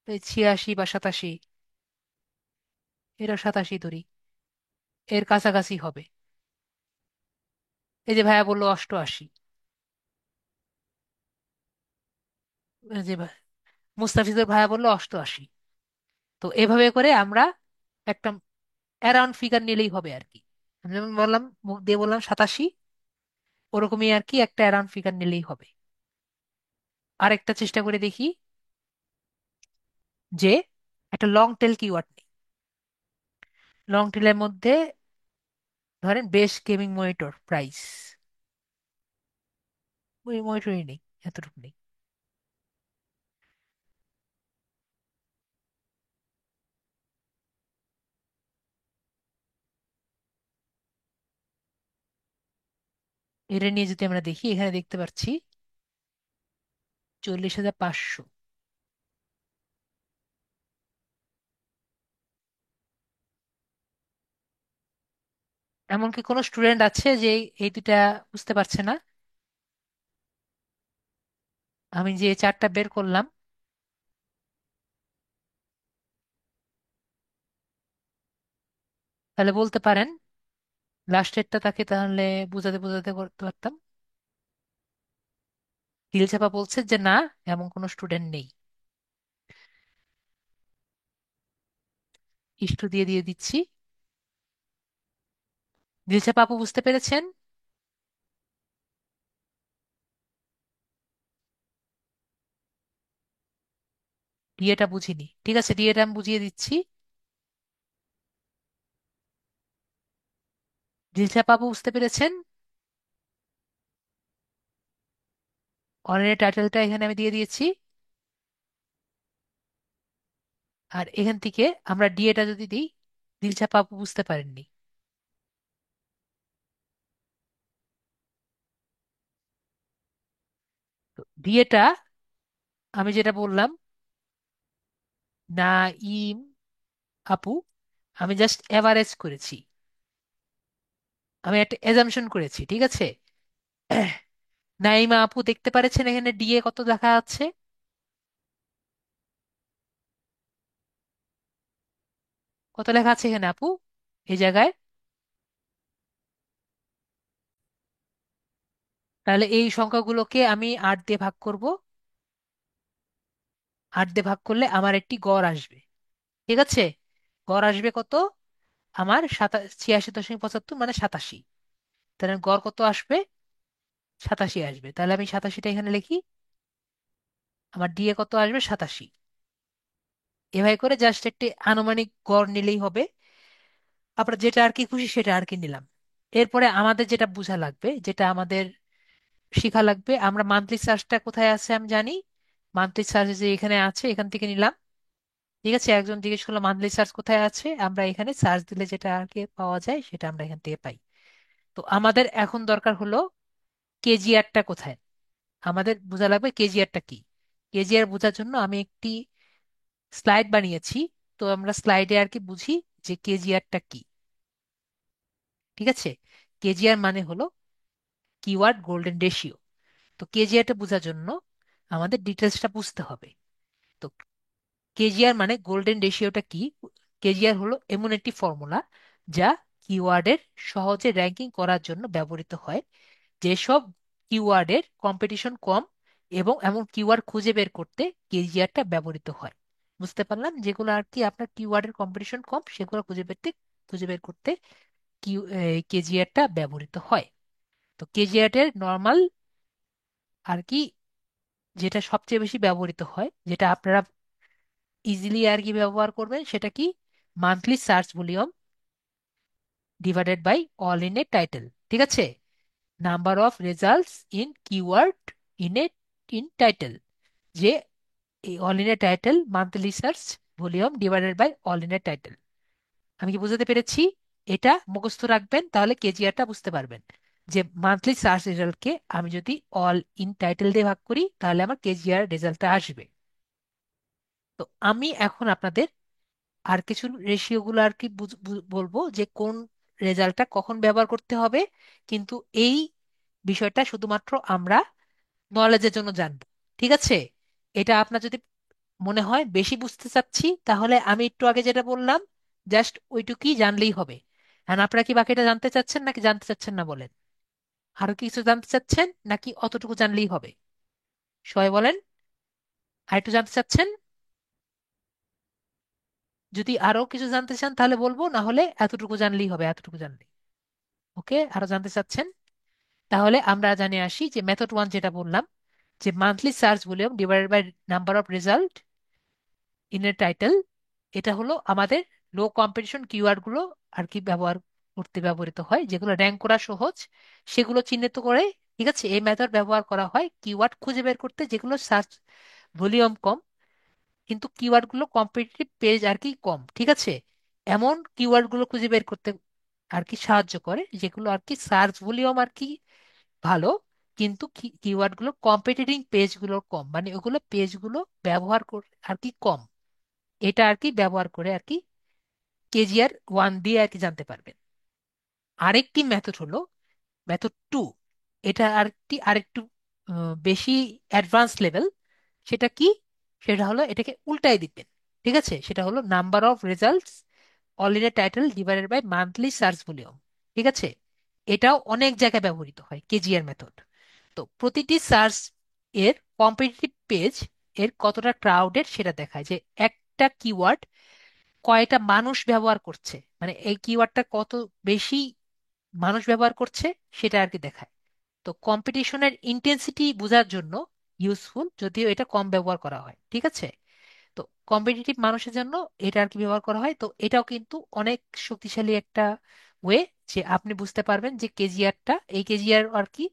এই 86 বা 87, এরা 87 ধরি, এর কাছাকাছি হবে। এই যে ভাইয়া বললো 88, এই যে মুস্তাফিজুর ভাইয়া বললো 88। তো এভাবে করে আমরা একটা অ্যারাউন্ড ফিগার নিলেই হবে আর কি। আমি যেমন বললাম, মুখ দিয়ে বললাম 87, ওরকমই আর কি একটা অ্যারাউন্ড ফিগার নিলেই হবে। আরেকটা চেষ্টা করে দেখি, যে একটা লং টেল কিওয়ার্ড নেই। লং টেলের মধ্যে ধরেন বেশ গেমিং মনিটর প্রাইস, ওই মনিটরই নেই, এতটুকু নেই। এটা নিয়ে যদি আমরা দেখি, এখানে দেখতে পাচ্ছি 40,500। এমন কি কোনো স্টুডেন্ট আছে যে এই দুটা বুঝতে পারছে না? আমি যে চারটা বের করলাম, তাহলে বলতে পারেন লাস্টেরটা তাকে তাহলে বুঝাতে বুঝাতে করতে পারতাম। দিলচাপা বলছে যে না, এমন কোনো স্টুডেন্ট নেই। ইষ্ট দিয়ে দিয়ে দিচ্ছি। দিলচাপা আপু বুঝতে পেরেছেন? ডিএটা বুঝিনি, ঠিক আছে, ডিএটা আমি বুঝিয়ে দিচ্ছি। দিলচাপা আপু বুঝতে পেরেছেন? অনলাইনের টাইটেলটা এখানে আমি দিয়ে দিয়েছি। আর এখান থেকে আমরা ডিএটা যদি দিই, দিলচাপা আপু বুঝতে পারেননি। তো ডিএটা আমি যেটা বললাম, না ইম আপু, আমি জাস্ট এভারেজ করেছি, আমি একটা এজাম্পশন করেছি, ঠিক আছে। নাইমা আপু দেখতে পাচ্ছেন এখানে ডিএ কত লেখা আছে? কত লেখা আছে এখানে আপু, এই জায়গায়? তাহলে এই সংখ্যাগুলোকে আমি 8 দিয়ে ভাগ করব। 8 দিয়ে ভাগ করলে আমার একটি গড় আসবে, ঠিক আছে। গড় আসবে কত? আমার 86.75, মানে 87। তাহলে গড় কত আসবে? 87 আসবে। তাহলে আমি 87টা এখানে লিখি। আমার ডিএ কত আসবে? 87। এভাবে করে জাস্ট একটি আনুমানিক গড় নিলেই হবে। আপনার যেটা আর কি খুশি সেটা আর কি নিলাম। এরপরে আমাদের যেটা বোঝা লাগবে, যেটা আমাদের শিখা লাগবে, আমরা মান্থলি সার্চটা কোথায় আছে আমি জানি। মান্থলি সার্চ যে এখানে আছে, এখান থেকে নিলাম। ঠিক আছে, একজন জিজ্ঞেস করলো মান্থলি সার্চ কোথায় আছে, আমরা এখানে সার্চ দিলে যেটা আর কি পাওয়া যায় সেটা আমরা এখান থেকে পাই। তো আমাদের এখন দরকার হলো কেজিআরটা কোথায়। আমাদের বোঝা লাগবে কেজিআরটা কি। কেজিআর বোঝার জন্য আমি একটি স্লাইড বানিয়েছি। তো আমরা স্লাইডে আর কি বুঝি যে কেজিআরটা কি। ঠিক আছে, কেজিআর মানে হলো কিওয়ার্ড গোল্ডেন রেশিও। তো কেজিআরটা বোঝার জন্য আমাদের ডিটেলসটা বুঝতে হবে। তো কেজিআর মানে গোল্ডেন রেশিওটা কি? কেজিআর হলো এমন একটি ফর্মুলা যা কিওয়ার্ডের সহজে র্যাঙ্কিং করার জন্য ব্যবহৃত হয়। যেসব কিওয়ার্ডের কম্পিটিশন কম এবং এমন কিওয়ার্ড খুঁজে বের করতে কেজিআরটা ব্যবহৃত হয়। বুঝতে পারলাম, যেগুলো আর কি আপনার কিওয়ার্ডের কম্পিটিশন কম সেগুলো খুঁজে বের করতে কেজিআরটা ব্যবহৃত হয়। তো কেজিআর নর্মাল আর কি, যেটা সবচেয়ে বেশি ব্যবহৃত হয়, যেটা আপনারা ইজিলি আর কি ব্যবহার করবেন, সেটা কি? Monthly search volume divided by all in a title. ঠিক আছে, number of results in keyword in a in title, যে এই all in a title monthly search volume divided by all in a title. আমি কি বুঝাতে পেরেছি? এটা মুখস্থ রাখবেন, তাহলে কেজিআরটা বুঝতে পারবেন। যে মান্থলি সার্চ রেজাল্টকে আমি যদি অল ইন টাইটেল দিয়ে ভাগ করি তাহলে আমার কেজিআর রেজাল্টটা আসবে। তো আমি এখন আপনাদের আর কিছু রেশিও গুলো আর কি বলবো যে কোন রেজাল্টটা কখন ব্যবহার করতে হবে। কিন্তু এই বিষয়টা শুধুমাত্র আমরা নলেজের জন্য জানবো। ঠিক আছে, এটা আপনার যদি মনে হয় বেশি বুঝতে চাচ্ছি, তাহলে আমি একটু আগে যেটা বললাম জাস্ট ওইটুকুই জানলেই হবে। আর আপনারা কি বাকিটা জানতে চাচ্ছেন নাকি জানতে চাচ্ছেন না বলেন? আরো কিছু জানতে চাচ্ছেন নাকি অতটুকু জানলেই হবে? সবাই বলেন, আর একটু জানতে চাচ্ছেন? যদি আরো কিছু জানতে চান তাহলে বলবো, না হলে এতটুকু জানলেই হবে, এতটুকু জানলে। ওকে, আরো জানতে চাচ্ছেন? তাহলে আমরা জানে আসি যে মেথড ওয়ান যেটা বললাম, যে monthly search volume divided by number of result in a title, এটা হলো আমাদের লো কম্পিটিশন কিওয়ার্ড গুলো আর কি ব্যবহার করতে ব্যবহৃত হয়, যেগুলো র্যাঙ্ক করা সহজ সেগুলো চিহ্নিত করে। ঠিক আছে, এই মেথড ব্যবহার করা হয় কিওয়ার্ড খুঁজে বের করতে যেগুলো সার্চ ভলিউম কম, কিন্তু কিওয়ার্ড গুলো কম্পিটিটিভ পেজ আর কি কম। ঠিক আছে, এমন কিওয়ার্ড গুলো খুঁজে বের করতে আর কি সাহায্য করে যেগুলো আর কি সার্চ ভলিউম আর কি ভালো, কিন্তু কিওয়ার্ড গুলো কম্পিটিটিভ পেজ গুলো কম, মানে ওগুলো পেজ গুলো ব্যবহার করে আর কি কম। এটা আর কি ব্যবহার করে আর কি কেজিআর ওয়ান দিয়ে আর কি জানতে পারবেন। আরেকটি মেথড হলো মেথড টু। এটা আরেকটু বেশি অ্যাডভান্স লেভেল। সেটা কি? সেটা হলো এটাকে উল্টাই দিবেন। ঠিক আছে, সেটা হলো number of results all in a title divided by monthly search volume. ঠিক আছে, এটাও অনেক জায়গায় ব্যবহৃত হয়, কেজিআর মেথড। তো প্রতিটি সার্চ এর কম্পিটিটিভ পেজ এর কতটা ক্রাউডেড সেটা দেখায়, যে একটা কিওয়ার্ড কয়টা মানুষ ব্যবহার করছে, মানে এই কিওয়ার্ডটা কত বেশি মানুষ ব্যবহার করছে সেটা আর কি দেখায়। তো কম্পিটিশনের ইন্টেন্সিটি বোঝার জন্য ইউজফুল, যদিও এটা কম ব্যবহার করা হয়, ঠিক আছে। তো কম্পিটিটিভ মানুষের জন্য এটা আর কি ব্যবহার করা হয়। তো এটাও কিন্তু অনেক শক্তিশালী একটা ওয়ে, যে আপনি বুঝতে পারবেন যে কেজিআরটা, এই কেজিআর আর কি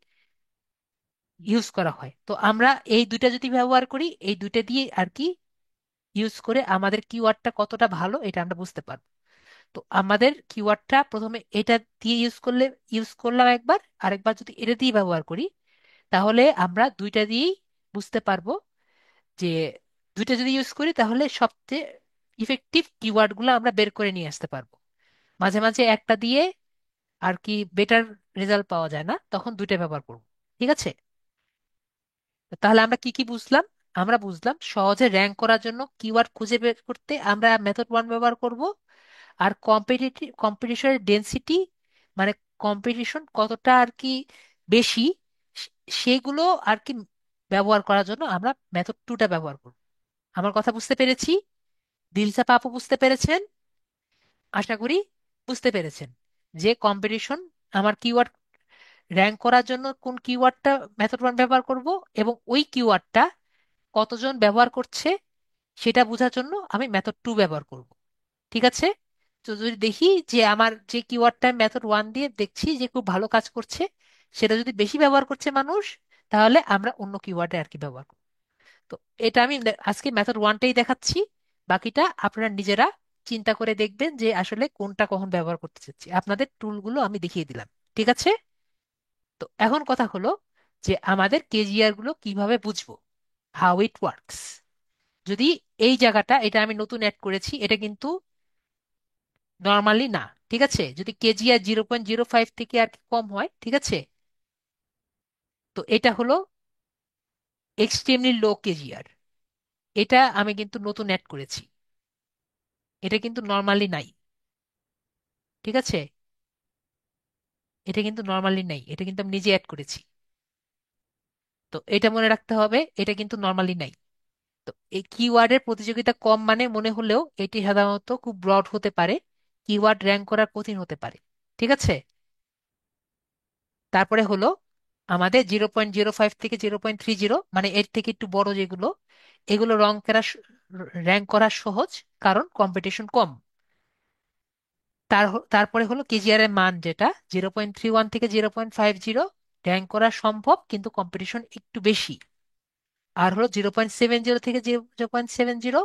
ইউজ করা হয়। তো আমরা এই দুইটা যদি ব্যবহার করি, এই দুইটা দিয়ে আর কি ইউজ করে আমাদের কিওয়ার্ডটা কতটা ভালো এটা আমরা বুঝতে পারবো। তো আমাদের কিওয়ার্ডটা প্রথমে এটা দিয়ে ইউজ করলাম একবার, আরেকবার যদি এটা দিয়ে ব্যবহার করি, তাহলে আমরা দুইটা দিয়েই বুঝতে পারবো যে দুইটা যদি ইউজ করি তাহলে সবচেয়ে ইফেক্টিভ কিওয়ার্ড গুলো আমরা বের করে নিয়ে আসতে পারবো। মাঝে মাঝে একটা দিয়ে আর কি বেটার রেজাল্ট পাওয়া যায় না, তখন দুইটা ব্যবহার করবো, ঠিক আছে। তাহলে আমরা কি কি বুঝলাম? আমরা বুঝলাম সহজে র্যাঙ্ক করার জন্য কিওয়ার্ড খুঁজে বের করতে আমরা মেথড ওয়ান ব্যবহার করব। আর কম্পিটিশনের ডেন্সিটি, মানে কম্পিটিশন কতটা আর কি বেশি, সে- সেগুলো আর কি ব্যবহার করার জন্য আমরা মেথড টুটা ব্যবহার করব। আমার কথা বুঝতে পেরেছি? দিলসা পাপু বুঝতে পেরেছেন? আশা করি বুঝতে পেরেছেন যে কম্পিটিশন, আমার কিওয়ার্ড র্যাঙ্ক করার জন্য কোন কিওয়ার্ডটা মেথড ওয়ান ব্যবহার করব, এবং ওই কিওয়ার্ডটা কতজন ব্যবহার করছে সেটা বোঝার জন্য আমি মেথড টু ব্যবহার করব, ঠিক আছে। তো যদি দেখি যে আমার যে কিওয়ার্ডটা মেথড ওয়ান দিয়ে দেখছি যে খুব ভালো কাজ করছে, সেটা যদি বেশি ব্যবহার করছে মানুষ, তাহলে আমরা অন্য কিওয়ার্ডে আর কি ব্যবহার করব। তো এটা আমি আজকে মেথড ওয়ানটাই দেখাচ্ছি, বাকিটা আপনারা নিজেরা চিন্তা করে দেখবেন যে আসলে কোনটা কখন ব্যবহার করতে চাচ্ছি। আপনাদের টুলগুলো আমি দেখিয়ে দিলাম, ঠিক আছে। তো এখন কথা হলো যে আমাদের কেজিআর গুলো কিভাবে বুঝবো, হাউ ইট ওয়ার্কস। যদি এই জায়গাটা, এটা আমি নতুন অ্যাড করেছি, এটা কিন্তু নর্মালি না, ঠিক আছে। যদি কেজিআর 0.05 থেকে আর কি কম হয়, ঠিক আছে, তো এটা হলো এক্সট্রিমলি লো কেজিআর। এটা আমি কিন্তু নতুন অ্যাড করেছি, এটা কিন্তু নর্মালি নাই, ঠিক আছে। এটা কিন্তু নর্মালি নাই, এটা কিন্তু আমি নিজে অ্যাড করেছি। তো এটা মনে রাখতে হবে, এটা কিন্তু নর্মালি নাই। তো এই কিওয়ার্ডের প্রতিযোগিতা কম মানে মনে হলেও এটি সাধারণত খুব ব্রড হতে পারে, কিওয়ার্ড র্যাঙ্ক করা কঠিন হতে পারে, ঠিক আছে। তারপরে হলো আমাদের 0.05 থেকে 0.30, মানে এর থেকে একটু বড় যেগুলো, এগুলো র্যাঙ্ক করা সহজ, কারণ কম্পিটিশন কম। তারপরে হলো কেজিআর এর মান, যেটা 0.31 থেকে 0.50, র্যাঙ্ক করা সম্ভব কিন্তু কম্পিটিশন একটু বেশি। আর হলো 0.70 থেকে 0.70,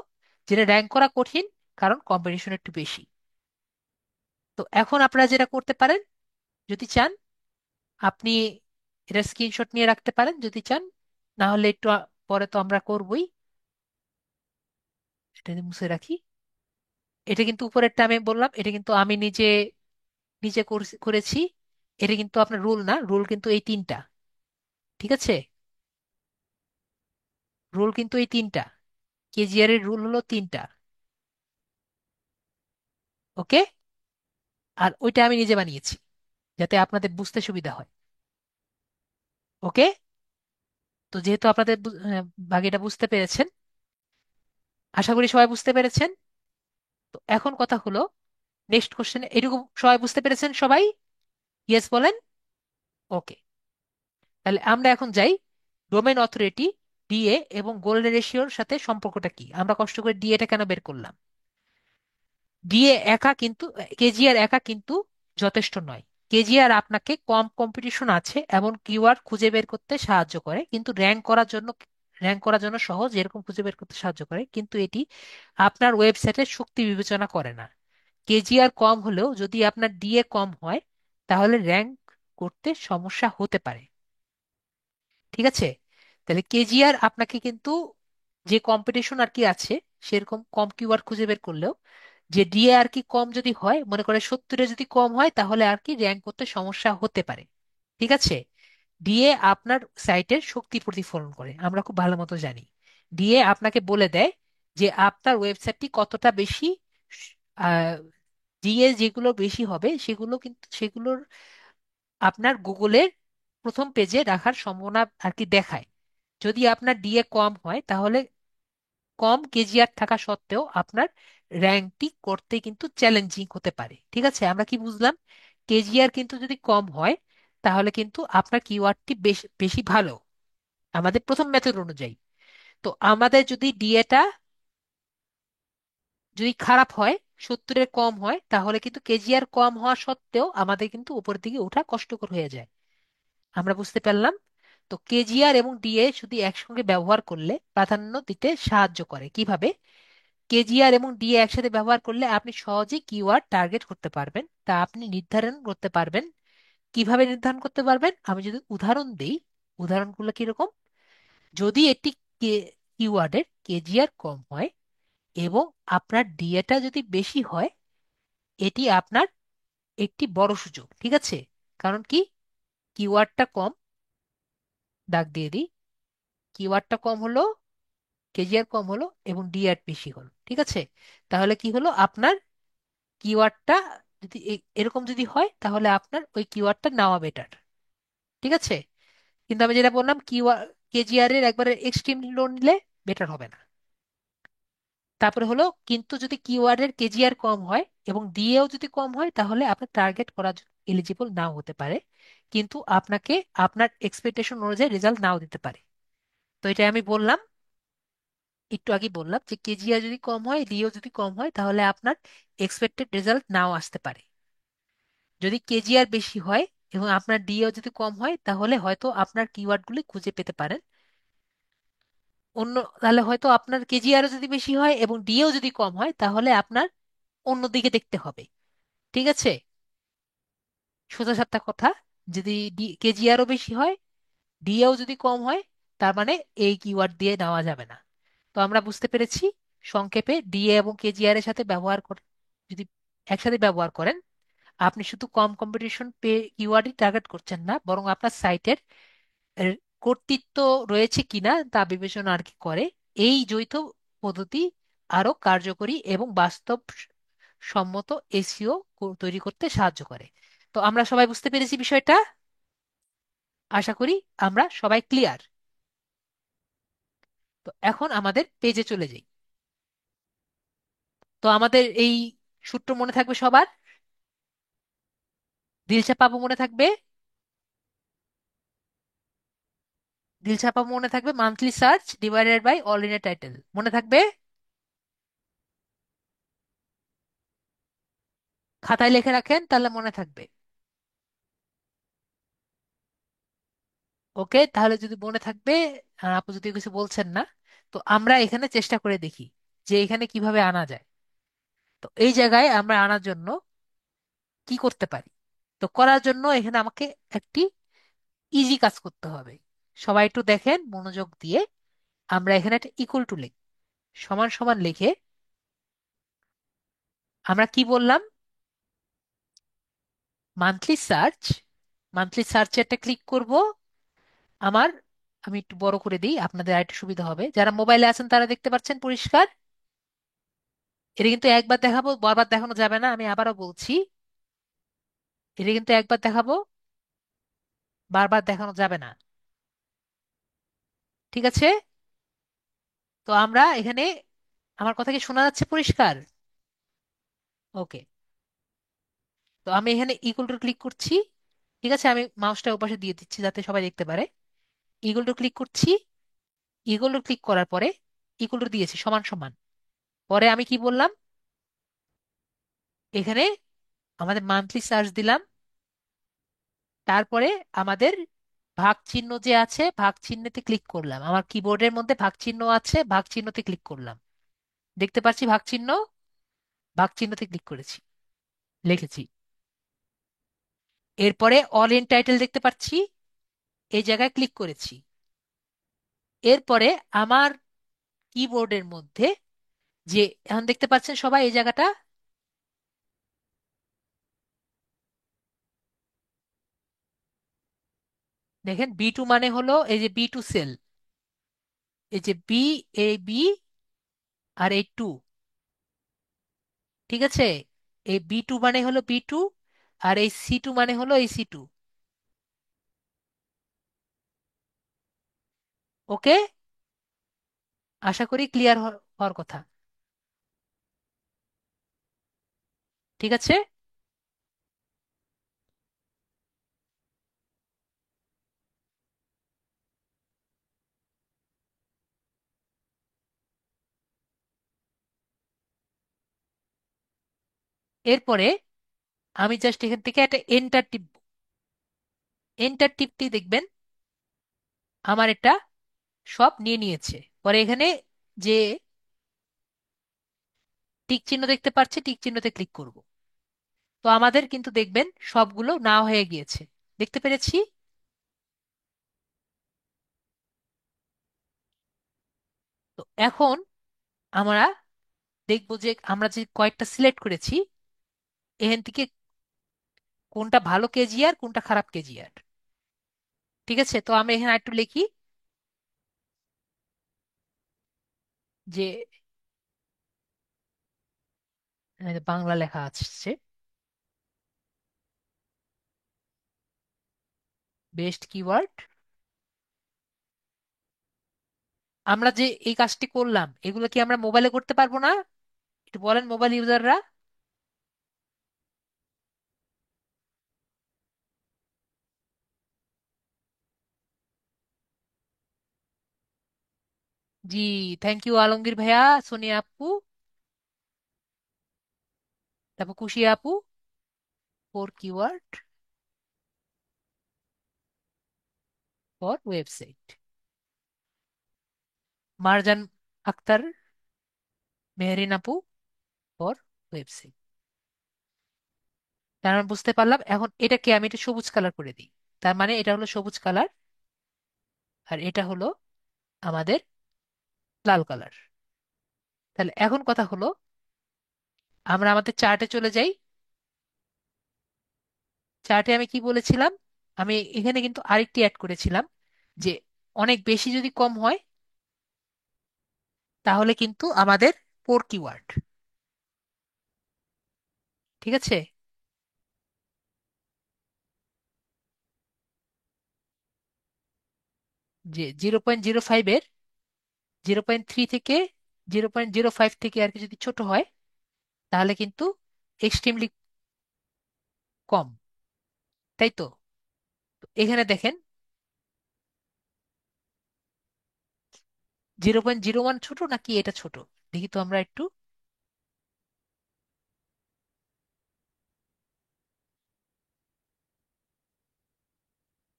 যেটা র্যাঙ্ক করা কঠিন কারণ কম্পিটিশন একটু বেশি। তো এখন আপনারা যেটা করতে পারেন, যদি চান আপনি এটা স্ক্রিনশট নিয়ে রাখতে পারেন যদি চান, না হলে একটু পরে তো আমরা করবই। এটা যদি মুছে রাখি, এটা কিন্তু উপরেরটা আমি বললাম, এটা কিন্তু আমি নিজে নিজে করেছি। এটা কিন্তু আপনার রুল না, রুল কিন্তু এই তিনটা, ঠিক আছে। রুল কিন্তু এই তিনটা, কেজিআর এর রুল হলো তিনটা, ওকে। আর ওইটা আমি নিজে বানিয়েছি যাতে আপনাদের বুঝতে সুবিধা হয়, ওকে। তো যেহেতু আপনাদের বাকিটা বুঝতে পেরেছেন, আশা করি সবাই বুঝতে পেরেছেন। তো এখন কথা হলো নেক্সট কোশ্চেন, এটুকু সবাই বুঝতে পেরেছেন সবাই? ইয়েস বলেন। ওকে, তাহলে আমরা এখন যাই ডোমেইন অথরিটি, ডিএ এবং গোল্ডেন রেশিওর সাথে সম্পর্কটা কি, আমরা কষ্ট করে ডিএটা কেন বের করলাম। ডিএ একা কিন্তু, কেজিআর একা কিন্তু যথেষ্ট নয়। কেজিআর আপনাকে কম কম্পিটিশন আছে এমন কিওয়ার্ড খুঁজে বের করতে সাহায্য করে, কিন্তু র্যাঙ্ক করার জন্য সহজ এরকম খুঁজে বের করতে সাহায্য করে, কিন্তু এটি আপনার ওয়েবসাইটের শক্তি বিবেচনা করে না। কেজিআর কম হলেও যদি আপনার ডিএ কম হয়, তাহলে র্যাঙ্ক করতে সমস্যা হতে পারে, ঠিক আছে। তাহলে কেজিআর আপনাকে কিন্তু, যে কম্পিটিশন আর কি আছে সেরকম কম কিওয়ার্ড খুঁজে বের করলেও, যে ডিএ আর কি কম যদি হয়, মনে করে 70-এ যদি কম হয়, তাহলে আর কি র্যাঙ্ক করতে সমস্যা হতে পারে, ঠিক আছে। ডিএ আপনার সাইটের শক্তি প্রতিফলন করে, আমরা খুব ভালো মতো জানি। ডিএ আপনাকে বলে দেয় যে আপনার ওয়েবসাইটটি কতটা বেশি, ডিএ যেগুলো বেশি হবে সেগুলো কিন্তু সেগুলোর আপনার গুগলের প্রথম পেজে রাখার সম্ভাবনা আর কি দেখায়। যদি আপনার ডিএ কম হয় তাহলে কম কেজিআর থাকা সত্ত্বেও আপনার র্যাঙ্কটি করতে কিন্তু চ্যালেঞ্জিং হতে পারে। ঠিক আছে, আমরা কি বুঝলাম? কেজিআর কিন্তু যদি কম হয় তাহলে কিন্তু আপনার কিওয়ার্ডটি বেশি বেশি ভালো আমাদের প্রথম মেথড অনুযায়ী। তো আমাদের যদি ডিএটা যদি খারাপ হয়, 70-এর কম হয়, তাহলে কিন্তু কেজিআর কম হওয়া সত্ত্বেও আমাদের কিন্তু উপরের দিকে ওঠা কষ্টকর হয়ে যায়। আমরা বুঝতে পারলাম। তো কেজিআর এবং ডিএ শুধু একসঙ্গে ব্যবহার করলে প্রাধান্য দিতে সাহায্য করে কিভাবে? কেজিআর এবং ডিএ একসাথে ব্যবহার করলে আপনি সহজেই কিওয়ার্ড টার্গেট করতে পারবেন, তা আপনি নির্ধারণ করতে পারবেন। কিভাবে নির্ধারণ করতে পারবেন? আমি যদি উদাহরণ দেই, উদাহরণগুলো কিরকম? যদি একটি কিওয়ার্ডের কেজিআর কম হয় এবং আপনার ডিএটা যদি বেশি হয়, এটি আপনার একটি বড় সুযোগ। ঠিক আছে, কারণ কি? কিওয়ার্ডটা কম, দাগ দিয়ে দিই, কিওয়ার্ডটা কম হলো, কেজিআর কম হলো এবং ডিআর বেশি হলো। ঠিক আছে, তাহলে কি হলো? আপনার কিওয়ার্ডটা যদি এরকম যদি হয় তাহলে আপনার ওই কিওয়ার্ডটা নেওয়া বেটার। ঠিক আছে, কিন্তু আমি যেটা বললাম, কেজিআর এর একবারে এক্সট্রিম লো নিলে বেটার হবে না। তারপরে হলো, কিন্তু যদি কিওয়ার্ডের কেজিআর কম হয় এবং ডিএও যদি কম হয় তাহলে আপনার টার্গেট করার জন্য এলিজিবল নাও হতে পারে, কিন্তু আপনাকে আপনার এক্সপেকটেশন অনুযায়ী রেজাল্ট নাও দিতে পারে। তো এটা আমি বললাম, একটু আগে বললাম যে কেজিআর যদি কম হয়, ডিএও যদি কম হয়, তাহলে আপনার এক্সপেক্টেড রেজাল্ট নাও আসতে পারে। যদি কেজিআর বেশি হয় এবং আপনার ডিএও যদি কম হয় তাহলে হয়তো আপনার কিওয়ার্ডগুলি খুঁজে পেতে পারেন অন্য। তাহলে হয়তো আপনার কেজিআরও যদি বেশি হয় এবং ডিএও যদি কম হয় তাহলে আপনার অন্যদিকে দেখতে হবে। ঠিক আছে, সোজা সাপটা কথা। যদি কেজিআরও বেশি হয়, ডিএও যদি কম হয়, তার মানে এই কিওয়ার্ড দিয়ে নেওয়া যাবে না। তো আমরা বুঝতে পেরেছি, সংক্ষেপে ডিএ এবং কেজিআর এর সাথে ব্যবহার করে, যদি একসাথে ব্যবহার করেন, আপনি শুধু কম কম্পিটিশন পে কিওয়ার্ডই টার্গেট করছেন না, বরং আপনার সাইটের এর কর্তৃত্ব রয়েছে কিনা তা বিবেচনা আর কি করে। এই যৌথ পদ্ধতি আরো কার্যকরী এবং বাস্তব সম্মত এসইও তৈরি করতে সাহায্য করে। তো আমরা সবাই বুঝতে পেরেছি বিষয়টা, আশা করি আমরা সবাই ক্লিয়ার। তো এখন আমাদের পেজে চলে যাই। তো আমাদের এই সূত্র মনে থাকবে সবার? দিলশা পাবো মনে থাকবে? দিলশা পাবো মনে থাকবে, monthly search divided by all in title মনে থাকবে? খাতায় লিখে রাখেন, তাহলে মনে থাকবে। ওকে, তাহলে যদি মনে থাকবে, আপু যদি কিছু বলছেন না, তো আমরা এখানে চেষ্টা করে দেখি যে এখানে কিভাবে আনা যায়। তো এই জায়গায় আমরা আনার জন্য কি করতে পারি? তো করার জন্য এখানে আমাকে একটি ইজি কাজ করতে হবে। সবাই একটু দেখেন মনোযোগ দিয়ে। আমরা এখানে একটা ইকুয়াল টু লিখ, সমান সমান লিখে আমরা কি বললাম? মান্থলি সার্চ, মান্থলি সার্চে একটা ক্লিক করব। আমার, আমি একটু বড় করে দিই আপনাদের আরেকটু সুবিধা হবে, যারা মোবাইলে আছেন তারা দেখতে পাচ্ছেন পরিষ্কার? এটা কিন্তু একবার দেখাবো, বারবার দেখানো যাবে না, আমি আবারও বলছি। এটা কিন্তু একবার দেখাবো, বারবার দেখানো যাবে না। ঠিক আছে, তো আমরা এখানে, আমার কথা কি শোনা যাচ্ছে পরিষ্কার? ওকে, তো আমি এখানে ইকুয়াল টু ক্লিক করছি। ঠিক আছে, আমি মাউসটা ওপাশে দিয়ে দিচ্ছি যাতে সবাই দেখতে পারে। ইকুয়াল টু ক্লিক করছি। ইকুয়াল টু ক্লিক করার পরে ইকুয়াল টু দিয়েছি সমান সমান। পরে আমি কি বললাম? এখানে আমাদের মান্থলি সার্চ দিলাম। তারপরে আমাদের ভাগ চিহ্ন যে আছে, ভাগ চিহ্নতে ক্লিক করলাম। আমার কিবোর্ডের মধ্যে ভাগ চিহ্ন আছে, ভাগ চিহ্নতে ক্লিক করলাম। দেখতে পাচ্ছি ভাগ চিহ্ন, ভাগ চিহ্নতে ক্লিক করেছি, লিখেছি। এরপরে অল ইন টাইটেল দেখতে পাচ্ছি, এই জায়গায় ক্লিক করেছি। এরপরে আমার কিবোর্ডের মধ্যে যে, এখন দেখতে পাচ্ছেন সবাই এই জায়গাটা, দেখেন বি2 মানে হলো এই যে বি2 সেল, এই যে বি, এই বি আর এই টু। ঠিক আছে, এই বি2 মানে হলো বি2 আর এই সি2 মানে হলো এই সি2। ওকে, আশা করি ক্লিয়ার হওয়ার কথা। ঠিক আছে। এরপরে আমি জাস্ট এখান থেকে একটা এন্টার টিপব। এন্টার টিপতেই দেখবেন আমার এটা সব নিয়ে নিয়েছে। পরে এখানে যে টিক চিহ্ন দেখতে পাচ্ছি, টিক চিহ্নতে ক্লিক করব। তো আমাদের কিন্তু দেখবেন সবগুলো না হয়ে গিয়েছে। দেখতে পেরেছি। তো এখন আমরা দেখবো যে আমরা যে কয়েকটা সিলেক্ট করেছি এখান থেকে কোনটা ভালো কেজিআর কোনটা খারাপ কেজিআর। ঠিক আছে, তো আমি এখানে একটু লিখি যে বাংলা লেখা আসছে বেস্ট কিওয়ার্ড। আমরা যে এই কাজটি করলাম এগুলো কি আমরা মোবাইলে করতে পারবো না? একটু বলেন মোবাইল ইউজাররা। জি, থ্যাংক ইউ আলমগীর ভাইয়া, সোনিয়া আপু, তারপর খুশি আপু। Four keyword for website. Marjan Akter, Mehrin আপু, ফর ওয়েবসাইট। তার মানে বুঝতে পারলাম। এখন এটাকে আমি এটা সবুজ কালার করে দিই। তার মানে এটা হলো সবুজ কালার, আর এটা হলো আমাদের লাল কালার। তাহলে এখন কথা হলো আমরা আমাদের চার্টে চলে যাই। চার্টে আমি কি বলেছিলাম? আমি এখানে কিন্তু আরেকটি অ্যাড করেছিলাম যে অনেক বেশি যদি কম হয় তাহলে কিন্তু আমাদের পোর কিওয়ার্ড। ঠিক আছে। যে 0.05-এর 0.3 থেকে 0.05 থেকে আর কি যদি ছোট হয় তাহলে কিন্তু এক্সট্রিমলি কম। তাই তো? তো এখানে দেখেন 0.01 ছোট নাকি এটা ছোট, দেখি তো আমরা একটু।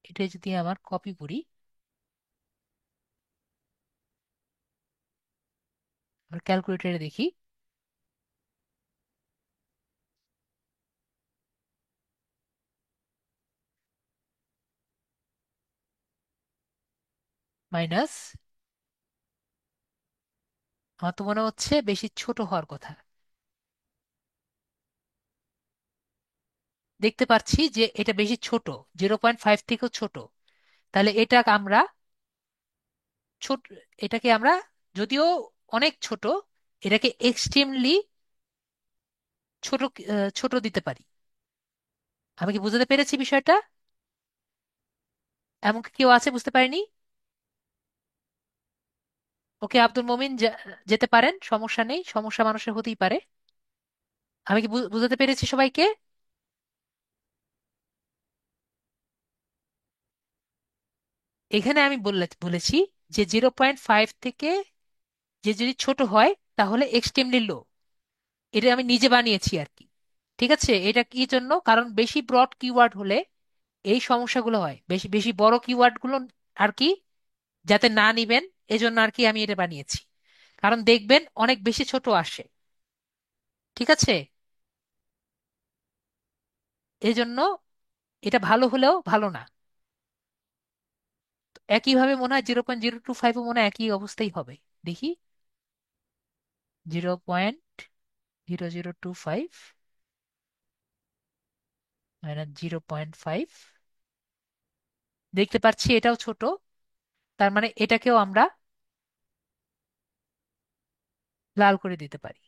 এটা যদি আমার কপি করি, আমরা ক্যালকুলেটরে দেখি, মাইনাস, আমার তো মনে হচ্ছে বেশি ছোট হওয়ার কথা। দেখতে পাচ্ছি যে এটা বেশি ছোট, 0.5 থেকেও ছোট। তাহলে এটা আমরা ছোট, এটাকে আমরা যদিও অনেক ছোট, এটাকে এক্সট্রিমলি ছোট, ছোট দিতে পারি। আমি কি বুঝতে পেরেছি বিষয়টা? এমন কি কেউ আছে বুঝতে পারেনি? ওকে, আব্দুল মমিন যেতে পারেন, সমস্যা নেই, সমস্যা মানুষের হতেই পারে। আমি কি বুঝাতে পেরেছি সবাইকে? এখানে আমি বলেছি যে 0.5 থেকে যে যদি ছোট হয় তাহলে এক্সট্রিমলি লো। এটা আমি নিজে বানিয়েছি আর কি। ঠিক আছে, এটা কি জন্য? কারণ বেশি ব্রড কিওয়ার্ড হলে এই সমস্যাগুলো হয়, বেশি বেশি বড় কিওয়ার্ড গুলো আর কি যাতে না নিবেন, এজন্য আর কি আমি এটা বানিয়েছি। কারণ দেখবেন অনেক বেশি ছোট আসে। ঠিক আছে, এই জন্য এটা ভালো হলেও ভালো না। একইভাবে মনে হয় 0.025 মনে হয় একই অবস্থাই হবে। দেখি, 0.0025 মাইনাস 0.5, দেখতে পাচ্ছি এটাও ছোট। তার মানে এটাকেও আমরা লাল করে দিতে পারি।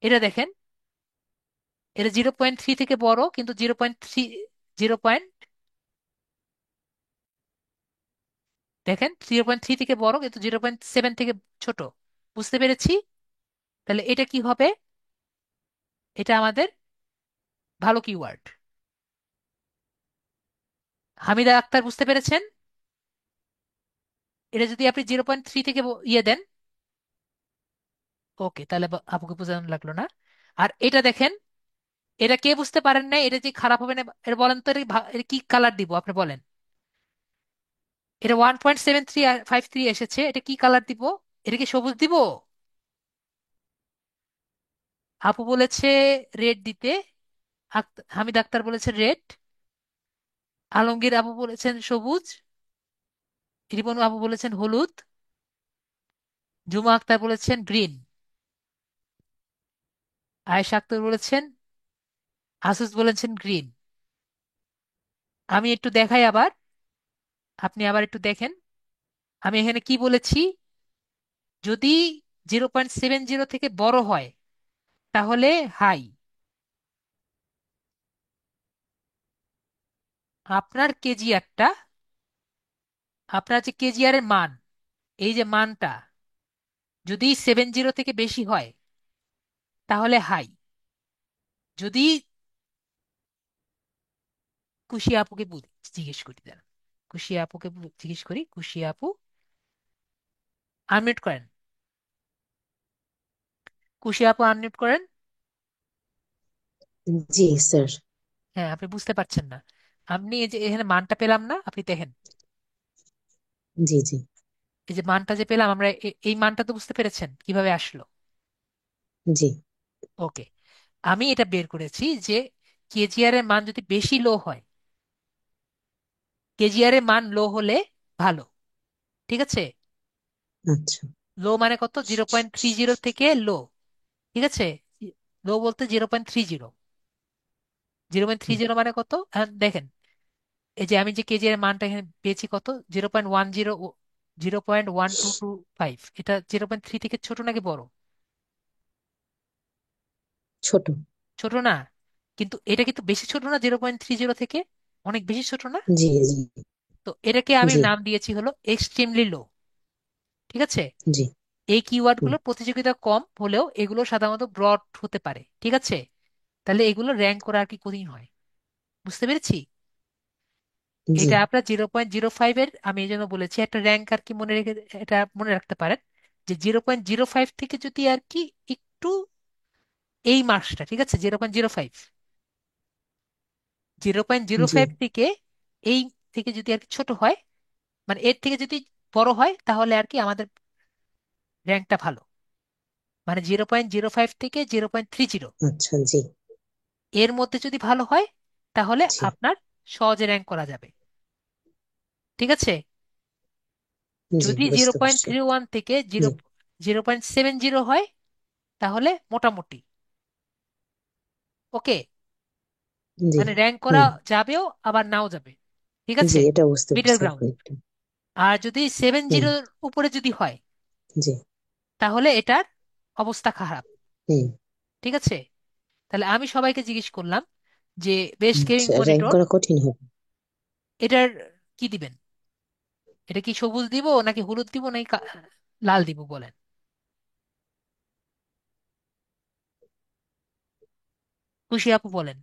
এটা দেখেন, এটা 0.3 থেকে বড় কিন্তু 0.3, 0. দেখেন 0.3 থেকে বড় কিন্তু 0.7 থেকে ছোট। বুঝতে পেরেছি। তাহলে এটা কি হবে? এটা আমাদের ভালো কিওয়ার্ড। হামিদা আক্তার, বুঝতে পেরেছেন? এটা যদি আপনি 0.3 থেকে ইয়ে দেন, ওকে, তাহলে আপুকে বোঝানো লাগলো না। আর এটা দেখেন, এটা কে বুঝতে পারেন না এটা যে খারাপ হবে না? এটা বলেন তো, এটা কি কালার দিব আপনি বলেন? এটা 1.7353 এসেছে, এটা কি কালার দিব? এটা কি সবুজ দিব? আপু বলেছে রেড দিতে। হামিদ আক্তার বলেছে রেড। আলমগীর আপু বলেছেন সবুজ। রিপন আপু বলেছেন হলুদ। জুমা আক্তার বলেছেন গ্রিন। আয়েশা আক্তার বলেছেন, আসুস বলেছেন গ্রিন। আমি একটু দেখাই আবার, আপনি আবার একটু দেখেন। আমি এখানে কি বলেছি? যদি 0.70 থেকে বড় হয় তাহলে হাই। আপনার কেজিআরটা, আপনার যে কেজিআর এর মান, এই যে মানটা যদি 70 থেকে বেশি হয় তাহলে হাই। যদি কুশি আপুকে জিজ্ঞেস করি, দাঁড়ান, কুশি আপুকে জিজ্ঞেস করি। কুশি আপু, আনমিউট করেন। কুশি আপু আনমিউট করেন। জি স্যার। হ্যাঁ, আপনি বুঝতে পারছেন না। আপনি এই যে এখানে মানটা পেলাম না, আপনি দেখেন। জি জি। এই যে মানটা যে পেলাম আমরা, এই মানটা তো বুঝতে পেরেছেন কিভাবে আসলো? জি। ওকে, আমি এটা বের করেছি যে কেজিআর এর মান যদি বেশি লো হয়, কেজিআর এর মান লো হলে ভালো। ঠিক আছে? আচ্ছা। লো মানে কত? 0.30 থেকে লো। ঠিক আছে? লো বলতে 0.30। 0.30 মানে কত? দেখেন, এই যে আমি যে কেজিআর এর মানটা এখানে পেয়েছি কত, 0.10, 0.1225। এটা 0.3 থেকে ছোট নাকি বড়? ছোট। ছোট না? কিন্তু এটা কিন্তু বেশি ছোট না 0.30 থেকে? অনেক বেশি ছোট না? জি জি। তো এটাকে আমি জি নাম দিয়েছি হলো এক্সট্রিমলি লো। ঠিক আছে? জি। এই কিওয়ার্ড হুম, গুলোর প্রতিযোগিতা কম হলেও এগুলো সাধারণত ব্রড হতে পারে। ঠিক আছে? তাহলে এগুলো র্যাঙ্ক করা আর কি কঠিন হয়। বুঝতে পেরেছি। জি। এটা আপনার 0.05 এর, আমি এই জন্য বলেছি একটা র্যাঙ্ক আর কি মনে রেখে, এটা মনে রাখতে পারেন যে 0.05 থেকে যদি আর কি একটু, এই মার্কসটা, ঠিক আছে, 0.05, জিরো পয়েন্ট জিরো জি। ফাইভ থেকে এই থেকে যদি আর কি ছোট হয়, মানে এর থেকে যদি বড় হয় তাহলে আর কি আমাদের র্যাঙ্কটা ভালো। মানে 0.05 থেকে 0.30 আচ্ছা। জি এর মধ্যে যদি ভালো হয় তাহলে জি। আপনার সহজে র্যাঙ্ক করা যাবে। ঠিক আছে? জি যদি জিরো বুঝতে পয়েন্ট পারছি। থ্রি ওয়ান থেকে জি 0.70 হয় তাহলে মোটামুটি ওকে, জি। মানে র্যাঙ্ক করা হুম। যাবেও আবার নাও যাবে। ঠিক জি আছে? এটা বুঝতে মিডল পারছি গ্রাউন্ড। আপনি একটু। আর যদি সেভেন হুম। জিরোর উপরে যদি হয় জি। তাহলে এটার অবস্থা খারাপ। হুম। ঠিক আছে? তাহলে আমি সবাইকে জিজ্ঞেস করলাম যে বেস্ট গেমিং আচ্ছা, র্যাঙ্ক মনিটর করা কঠিন হবে। এটার কি দিবেন? এটা কি সবুজ দিব নাকি হলুদ দিব নাকি লাল দিব বলেন? খুশি আপু বলেন।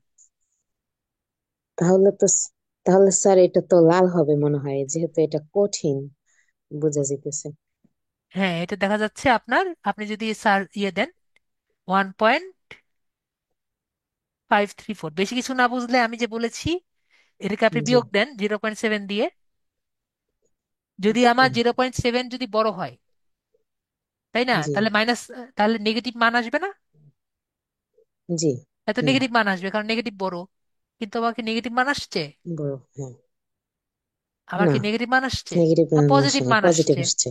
তাহলে তো তাহলে স্যার এটা তো লাল হবে মনে হয়, যেহেতু এটা কঠিন বোঝা যাইতেছে। হ্যাঁ, এটা দেখা যাচ্ছে আপনার, আপনি যদি স্যার ইয়ে দেন 1.534, বেশি কিছু না বুঝলে আমি যে বলেছি এটাকে আপনি জি বিয়োগ দেন 0.7 দিয়ে। যদি আমার 0.7 যদি বড় হয়, তাই না, জি তাহলে মাইনাস, তাহলে নেগেটিভ মান আসবে না? জি। এত হুম। নেগেটিভ মান আসবে কারণ নেগেটিভ বড়। কিন্তু আমার কি নেগেটিভ মান আসছে? বড়, হ্যাঁ। আমার না, কি নেগেটিভ মান আসছে? নেগেটিভ না আসে পজিটিভ না, মান পজিটিভ আসছে? আসছে।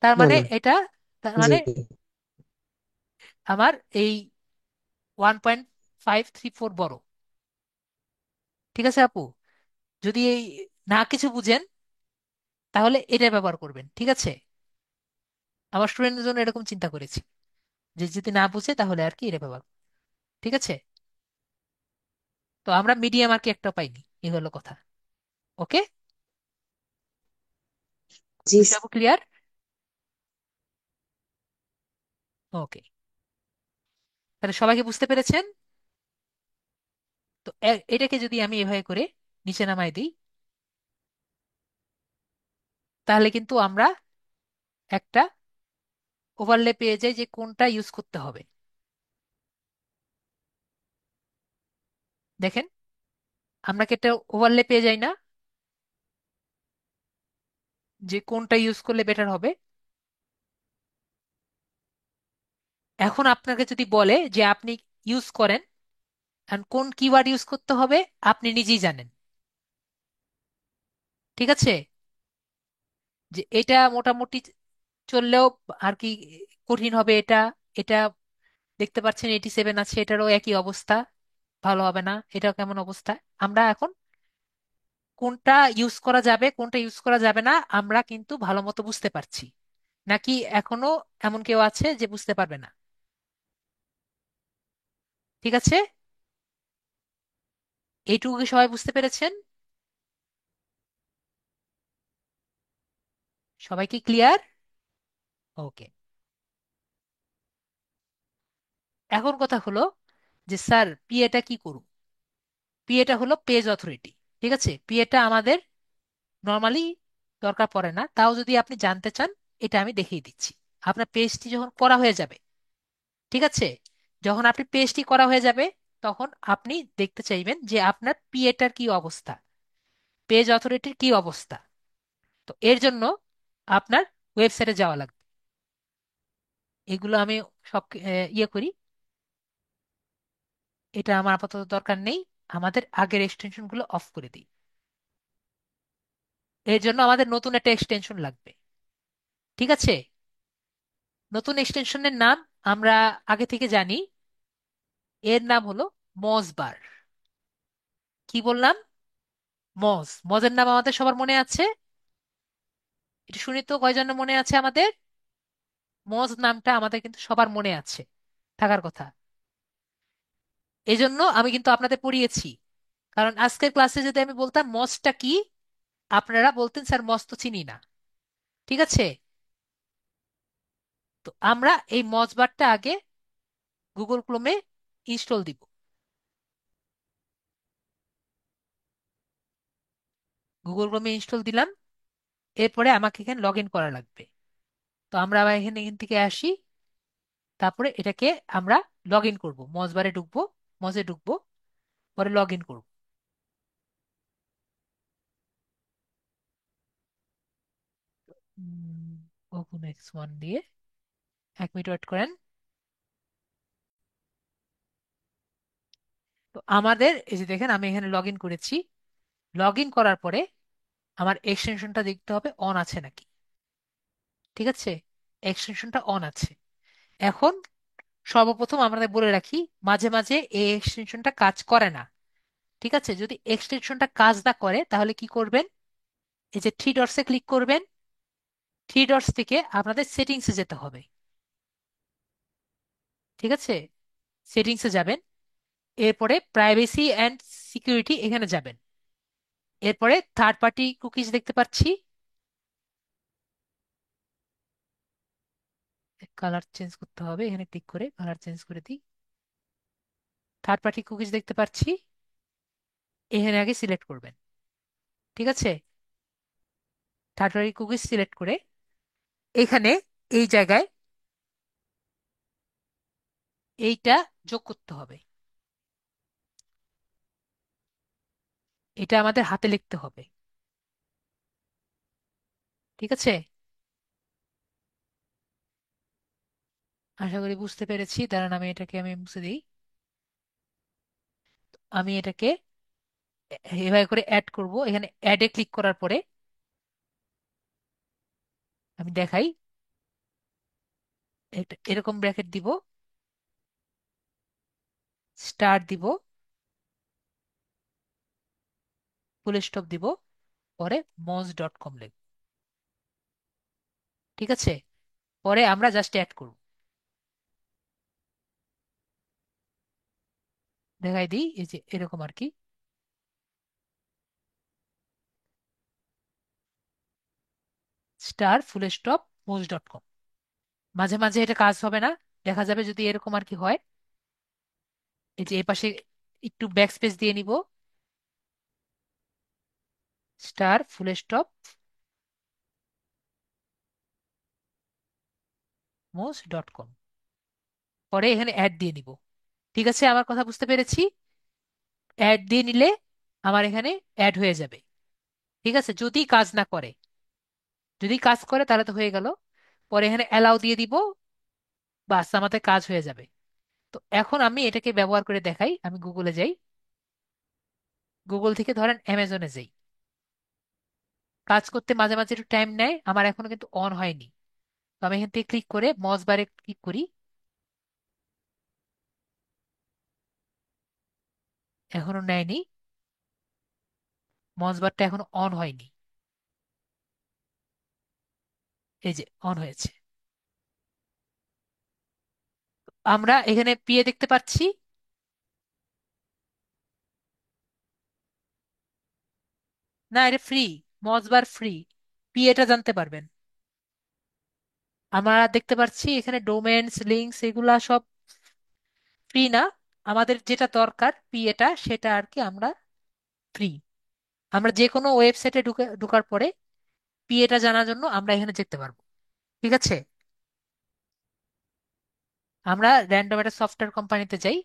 তার না মানে না। এটা, তার জি মানে আমার এই 1.534 বড়। ঠিক আছে আপু? যদি এই না কিছু বুঝেন তাহলে এটা ব্যবহার করবেন। ঠিক আছে? আমার স্টুডেন্টের জন্য এরকম চিন্তা করেছি যে যদি না বুঝে তাহলে আর কি এটা ব্যবহার। ঠিক আছে? তো আমরা মিডিয়াম আর কি একটা পাইনি, এই হলো কথা। ওকে। জি বিষয় ক্লিয়ার? ওকে, তাহলে সবাইকে বুঝতে পেরেছেন? তো এটাকে যদি আমি এভাবে করে নিচে নামাই দিই, তাহলে কিন্তু আমরা একটা ওভারলে পেয়ে যাই যে কোনটা ইউজ করতে হবে। দেখেন, আমরা কি একটা ওভারলে পেয়ে যাই না, যে কোনটা ইউজ করলে বেটার হবে? এখন আপনাকে যদি বলে যে আপনি ইউজ করেন, আর কোন কিওয়ার্ড ইউজ করতে হবে আপনি নিজেই জানেন, ঠিক আছে, যে এটা মোটামুটি চললেও আর কি কঠিন হবে এটা, এটা দেখতে পাচ্ছেন 87 আছে, এটারও একই অবস্থা, ভালো হবে না, এটাও কেমন অবস্থা। আমরা এখন কোনটা ইউজ করা যাবে কোনটা ইউজ করা যাবে না আমরা কিন্তু ভালো মতো বুঝতে পারছি, নাকি এখনো এমন কেউ আছে যে বুঝতে পারবে না? ঠিক আছে, এইটুকু কি সবাই বুঝতে পেরেছেন? সবাই কি ক্লিয়ার? ওকে, এখন কথা হলো যে স্যার পিএটা কি করুন? পিএটা হলো পেজ অথরিটি, ঠিক আছে, পিএটা আমাদের নর্মালি দরকার পড়ে না, তাও যদি আপনি জানতে চান এটা আমি দেখিয়ে দিচ্ছি। আপনার পেজটি যখন করা হয়ে যাবে, ঠিক আছে, যখন আপনি পেজটি করা হয়ে যাবে তখন আপনি দেখতে চাইবেন যে আপনার পিএটার কি অবস্থা, পেজ অথরিটির কি অবস্থা। তো এর জন্য আপনার ওয়েবসাইটে যাওয়া লাগবে। এগুলো আমি সব ইয়ে করি, এটা আমার আপাতত দরকার নেই, আমাদের আগের এক্সটেনশন গুলো অফ করে দিই। এর জন্য আমাদের নতুন একটা এক্সটেনশন লাগবে, ঠিক আছে। নতুন এক্সটেনশনের নাম আমরা আগে থেকে জানি, এর নাম হলো মজবার। কি বললাম? মজের নাম আমাদের সবার মনে আছে? এটা শুনি তো কয়জনের মনে আছে আমাদের? মজ নামটা আমাদের কিন্তু সবার মনে আছে, থাকার কথা। এজন্য আমি কিন্তু আপনাদের পড়িয়েছি, কারণ আজকের ক্লাসে যদি আমি বলতাম মজটা কি, আপনারা বলতেন স্যার মজ তো চিনি না, ঠিক আছে। তো আমরা এই মজবারটা আগে গুগল ক্রোমে ইনস্টল দিব। গুগল ক্রোমে ইনস্টল দিলাম, এরপরে আমাকে এখানে লগ ইন করা লাগবে। তো আমরা আবার এখান থেকে আসি, তারপরে এটাকে আমরা লগ ইন করবো, মজবারে ঢুকবো, মজে ঢুকবো, পরে লগ ইন করবো। ওপেন এক্স1 দিয়ে 1 মিনিট ওয়েট করেন। তো আমাদের এই যে দেখেন আমি এখানে লগ ইন করেছি, লগ ইন করার পরে আমার এক্সটেনশনটা দেখতে হবে অন আছে নাকি, ঠিক আছে, এক্সটেনশনটা অন আছে। এখন সর্বপ্রথম আমাদের বলে রাখি, মাঝে মাঝে এই এক্সটেনশনটা কাজ করে না, ঠিক আছে। যদি এক্সটেনশনটা কাজ না করে তাহলে কি করবেন, এই যে থ্রি ডটসে ক্লিক করবেন, থ্রি ডটস থেকে আপনাদের সেটিংসে যেতে হবে, ঠিক আছে, সেটিংসে যাবেন, এরপরে প্রাইভেসি অ্যান্ড সিকিউরিটি এখানে যাবেন, এরপরে থার্ড পার্টি কুকিজ দেখতে পাচ্ছি, কালার চেঞ্জ করতে হবে, এখানে ক্লিক করে কালার চেঞ্জ করে দিই। থার্ড পার্টি কুকিজ দেখতে পাচ্ছি, এখানে আগে সিলেক্ট করবেন, ঠিক আছে। থার্ড পার্টি কুকিজ সিলেক্ট করে এখানে এই জায়গায় এইটা যোগ করতে হবে, এটা আমাদের হাতে লিখতে হবে, ঠিক আছে। আশা করি বুঝতে পেরেছি, দাঁড়ান আমি এটাকে আমি মুছে দিই। আমি এটাকে এভাবে করে অ্যাড করব, এখানে অ্যাডে ক্লিক করার পরে আমি দেখাই, এরকম ব্র্যাকেট দিব, স্টার দিব, ফুল স্টপ দিব, পরে moj.com লিখব, ঠিক আছে। পরে আমরা জাস্ট অ্যাড করব, দেখাই দিই এই যে এরকম আর কি। Star full stop moz.com। মাঝে মাঝে এটা কাজ হবে না, দেখা যাবে যদি এরকম আর কি হয়। এই যে এই পাশে একটু ব্যাক স্পেস দিয়ে নিব, স্টার ফুল স্টপ moz.com, পরে এখানে অ্যাড দিয়ে নিব। ঠিক আছে, আমার কথা বুঝতে পেরেছি। অ্যাড দিয়ে নিলে আমার এখানে অ্যাড হয়ে যাবে। ঠিক আছে, যদি কাজ না করে, যদি কাজ করে তাহলে তো হয়ে গেল। পরে এখানে অ্যালাউ দিয়ে দিব, বাস আমাদের কাজ হয়ে যাবে। তো এখন আমি এটাকে ব্যবহার করে দেখাই। আমি গুগলে যাই, গুগল থেকে ধরেন অ্যামাজনে যাই। কাজ করতে মাঝে মাঝে একটু টাইম নেয়, আমার এখনো কিন্তু অন হয়নি। তো আমি এখান থেকে ক্লিক করে মজ বারে ক্লিক করি, এখনো নেয়নি, মজ বারটা এখনো অন হয়নি। এই যে অন হয়েছে, আমরা এখানে পিএ দেখতে পাচ্ছি। না, এটা ফ্রি, মজ বার ফ্রি, পিএটা জানতে পারবেন। আমরা দেখতে পাচ্ছি এখানে ডোমেইনস লিঙ্কস এগুলা সব ফ্রি না, আমাদের যেটা দরকার পিএটা সেটা আর কি আমরা ফ্রি। আমরা যে কোনো ওয়েবসাইটে ঢোকার পরে পিএটা জানার জন্য আমরা এখানে যেতে পারবো। ঠিক আছে, আমরা র্যান্ডম একটা সফটওয়্যার কোম্পানিতে যাই।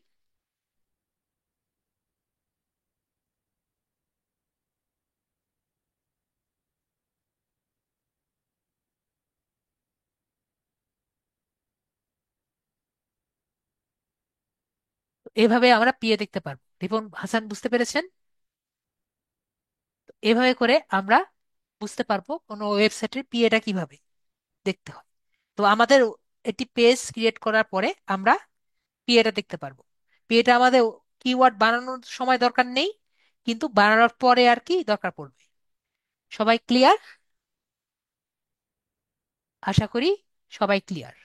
এভাবে আমরা পিএ দেখতে পারবো। রিপন হাসান, বুঝতে পেরেছেন? এভাবে করে আমরা বুঝতে পারবো কোনো ওয়েবসাইটের পিএটা কিভাবে দেখতে হয়। তো আমাদের একটি পেজ ক্রিয়েট করার পরে আমরা পিএটা দেখতে পারবো। পিএটা আমাদের কিওয়ার্ড বানানোর সময় দরকার নেই, কিন্তু বানানোর পরে আর কি দরকার পড়বে। সবাই ক্লিয়ার? আশা করি সবাই ক্লিয়ার।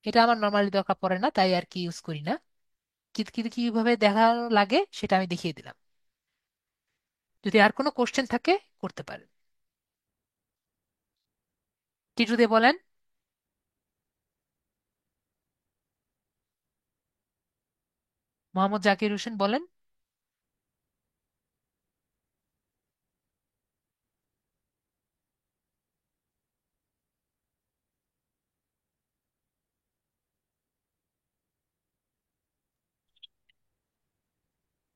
এটা আমার নর্মালি দরকার পড়ে না, তাই আর কি ইউজ করি না। কিন্তু কিন্তু কিভাবে দেখা লাগে সেটা আমি দেখিয়ে দিলাম। যদি আর কোনো কোশ্চেন থাকে করতে পারেন। টিটুদে বলেন। মোহাম্মদ জাকির হোসেন বলেন।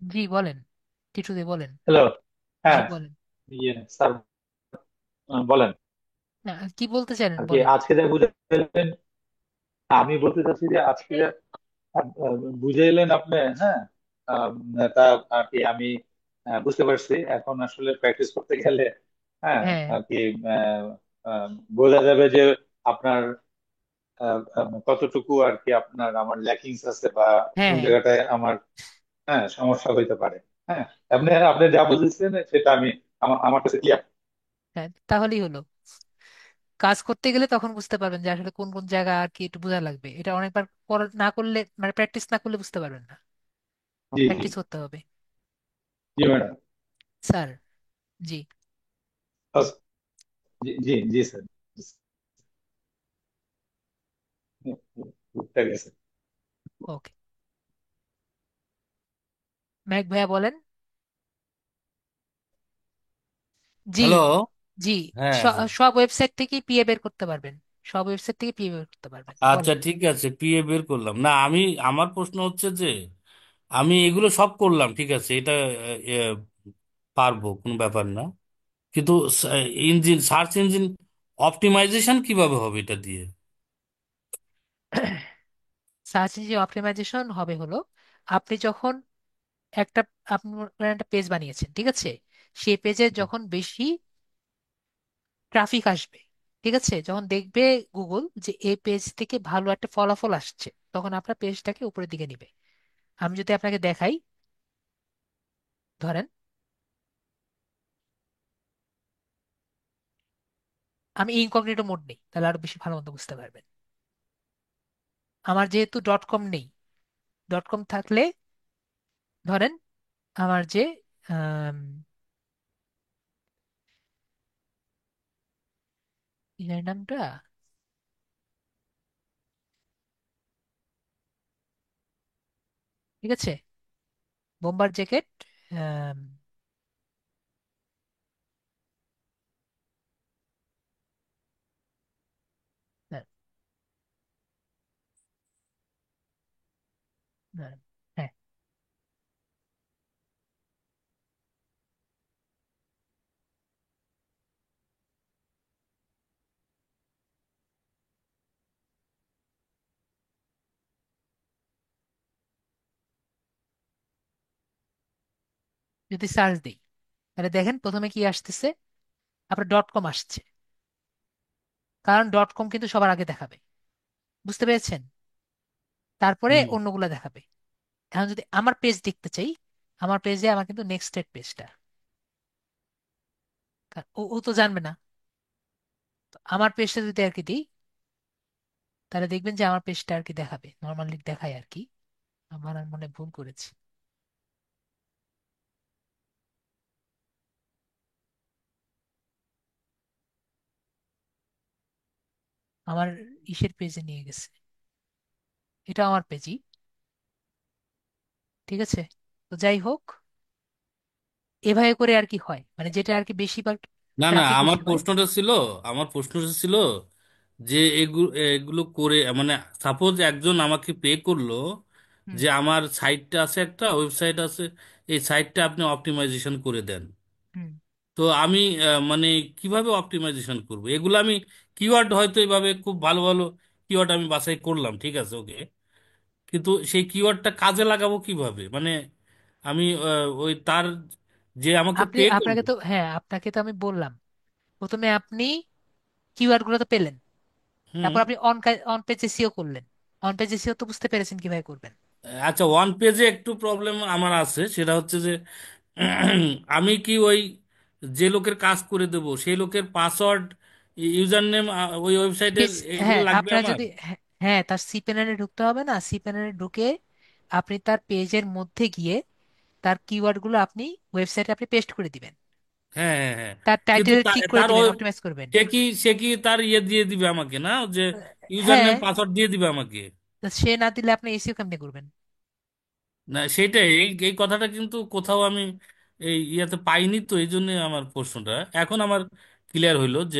জি বলেন, টিটুদে বলেন। হ্যালো। জি হ্যাঁ। বলেন। স্যার, বলেন। না, কি বলতে চাইলেন আর কি বলেন। আজকে যা বুঝাইলেন, আমি বলতে চাচ্ছি যে আজকে যা বুঝাইলেন আপনি, হ্যাঁ, আম, তা আর কি আমি বুঝতে পারছি। এখন আসলে প্র্যাকটিস করতে গেলে, হ্যাঁ, হ্যাঁ, আর কি আহ, বোঝা যাবে যে আপনার কতটুকু আর কি আপনার আমার ল্যাকিংস আছে, বা হ্যাঁ, কোন হ্যাঁ, জায়গাটায় আমার সমস্যা হইতে পারে। হ্যাঁ, আপনি আপনি যা বুঝেছেন সেটা আমি আমার কাছে ক্লিয়ার। হ্যাঁ, তাহলেই হলো। কাজ করতে গেলে তখন বুঝতে পারবেন যে আসলে কোন কোন জায়গা আর কি একটু বোঝা লাগবে। এটা অনেকবার না করলে, মানে প্র্যাকটিস না করলে বুঝতে পারবেন না। জি জি। প্র্যাকটিস করতে হবে। জি ম্যাডাম। স্যার। জি। জি জি জি স্যার। ঠিক আছে। ওকে, মেঘ ভাইয়া বলেন। জি। হ্যালো। জি। হ্যাঁ, হ্যাঁ। সব ওয়েবসাইট থেকে পিএ বের করতে পারবেন। সব ওয়েবসাইট থেকে পিএ বের করতে পারবেন, আচ্ছা, বলেন। ঠিক আছে, পিএ বের করলাম না আমি। আমার প্রশ্ন হচ্ছে যে আমি এগুলো সব করলাম, ঠিক আছে, এটা পারবো, কোনো ব্যাপার না। কিন্তু ইঞ্জিন সার্চ ইঞ্জিন অপটিমাইজেশন কিভাবে হবে এটা দিয়ে? সার্চ ইঞ্জিন অপটিমাইজেশন হবে হলো, আপনি যখন একটা, আপনি মনে করেন একটা পেজ বানিয়েছেন, ঠিক আছে, সেই পেজে যখন বেশি ট্রাফিক আসবে, ঠিক আছে, যখন দেখবে গুগল যে এই পেজ থেকে ভালো একটা ফলাফল আসছে, তখন আপনার পেজটাকে উপরের দিকে নিবে। আমি যদি আপনাকে দেখাই, ধরেন আমি ইনকগনিটো মোড নেই, তাহলে আরো বেশি ভালো মতো বুঝতে পারবেন। আমার যেহেতু ডট কম নেই, ডট কম থাকলে ধরেন আমার যে এর নামটা ঠিক আছে, বোম্বার জ্যাকেট। হ্যাঁ, যদি সার্চ দিই তাহলে দেখেন প্রথমে কি আসতেছে, আপনার ডট কম আসছে, কারণ ডট কম কিন্তু সবার আগে দেখাবে, বুঝতে পেরেছেন? তারপরে হুম। অন্যগুলা দেখাবে। এখন যদি আমার পেজ দেখতে চাই, আমার পেজে আমার কিন্তু নেক্সটেড পেজটা, ও ও তো জানবে না। তো আমার পেজটা যদি আর কি দিই, তাহলে দেখবেন যে আমার পেজটা আর কি দেখাবে, নর্মালি দেখায় আর কি। আমার আর মনে হয় ভুল করেছি। আমার ইসের পেজে নিয়ে গেছে, এটা আমার পেজই। ঠিক আছে, তো যাই হোক, এভাবে করে আর কি হয়, মানে যেটা আর কি বেশিরভাগ না না, ট্রাফিক আমার বেশি হয়। প্রশ্নটা ছিল, আমার প্রশ্নটা ছিল যে এগুলো এগুলো করে মানে সাপোজ একজন আমাকে পে করলো, হুম, যে আমার সাইটটা আছে, একটা ওয়েবসাইট আছে, এই সাইটটা আপনি অপটিমাইজেশন করে দেন। হুম। তো আমি মানে কিভাবে অপটিমাইজেশন করব এগুলো? আমি কিওয়ার্ড হয়তো এইভাবে খুব ভালো ভালো কিওয়ার্ড আমি বাছাই করলাম, ঠিক আছে, ওকে, কিন্তু সেই কিওয়ার্ডটা কাজে লাগাবো কিভাবে? মানে আমি ওই তার যে আমাকে আপনি পে আপনাকে করলো। তো, হ্যাঁ, আপনাকে তো আমি বললাম, প্রথমে আপনি কিওয়ার্ড গুলো তো পেলেন, হুম। তারপর আপনি অন অন পেজ এসিও করলেন। অন পেজ এসিও তো বুঝতে পেরেছেন কিভাবে করবেন। আচ্ছা, ওয়ান পেজে একটু প্রবলেম আমার আছে, সেটা হচ্ছে যে আমি কি ওই যে লোকের কাজ করে দেবো সেই লোকের পাসওয়ার্ড, ইউজার নেম, ওই ওয়েবসাইটের এগুলো হ্যাঁ, লাগবে আপনার আমার? যদি, হ্যাঁ, হ্যাঁ, তার সি প্যানেলে ঢুকতে হবে না? সি প্যানেলে ঢুকে আপনি তার পেজের মধ্যে গিয়ে তার কিওয়ার্ড গুলো আপনি ওয়েবসাইটে আপনি পেস্ট করে দিবেন। হ্যাঁ হ্যাঁ হ্যাঁ। তার কিন্তু টাইটেল ঠিক করে তার দিবেন, ওই অপটিমাইজ করবেন। সে কি তার ইয়ে দিয়ে দিবে আমাকে, না যে ইউজার হ্যাঁ, নেম পাসওয়ার্ড দিয়ে দিবে আমাকে? তো সে না দিলে আপনি এসিও কেমনে করবেন? না, সেটাই, এই এই কথাটা কিন্তু কোথাও আমি এই ইয়াতে পাইনি, তো এই জন্য আমার প্রশ্নটা এখন আমার ক্লিয়ার হইলো যে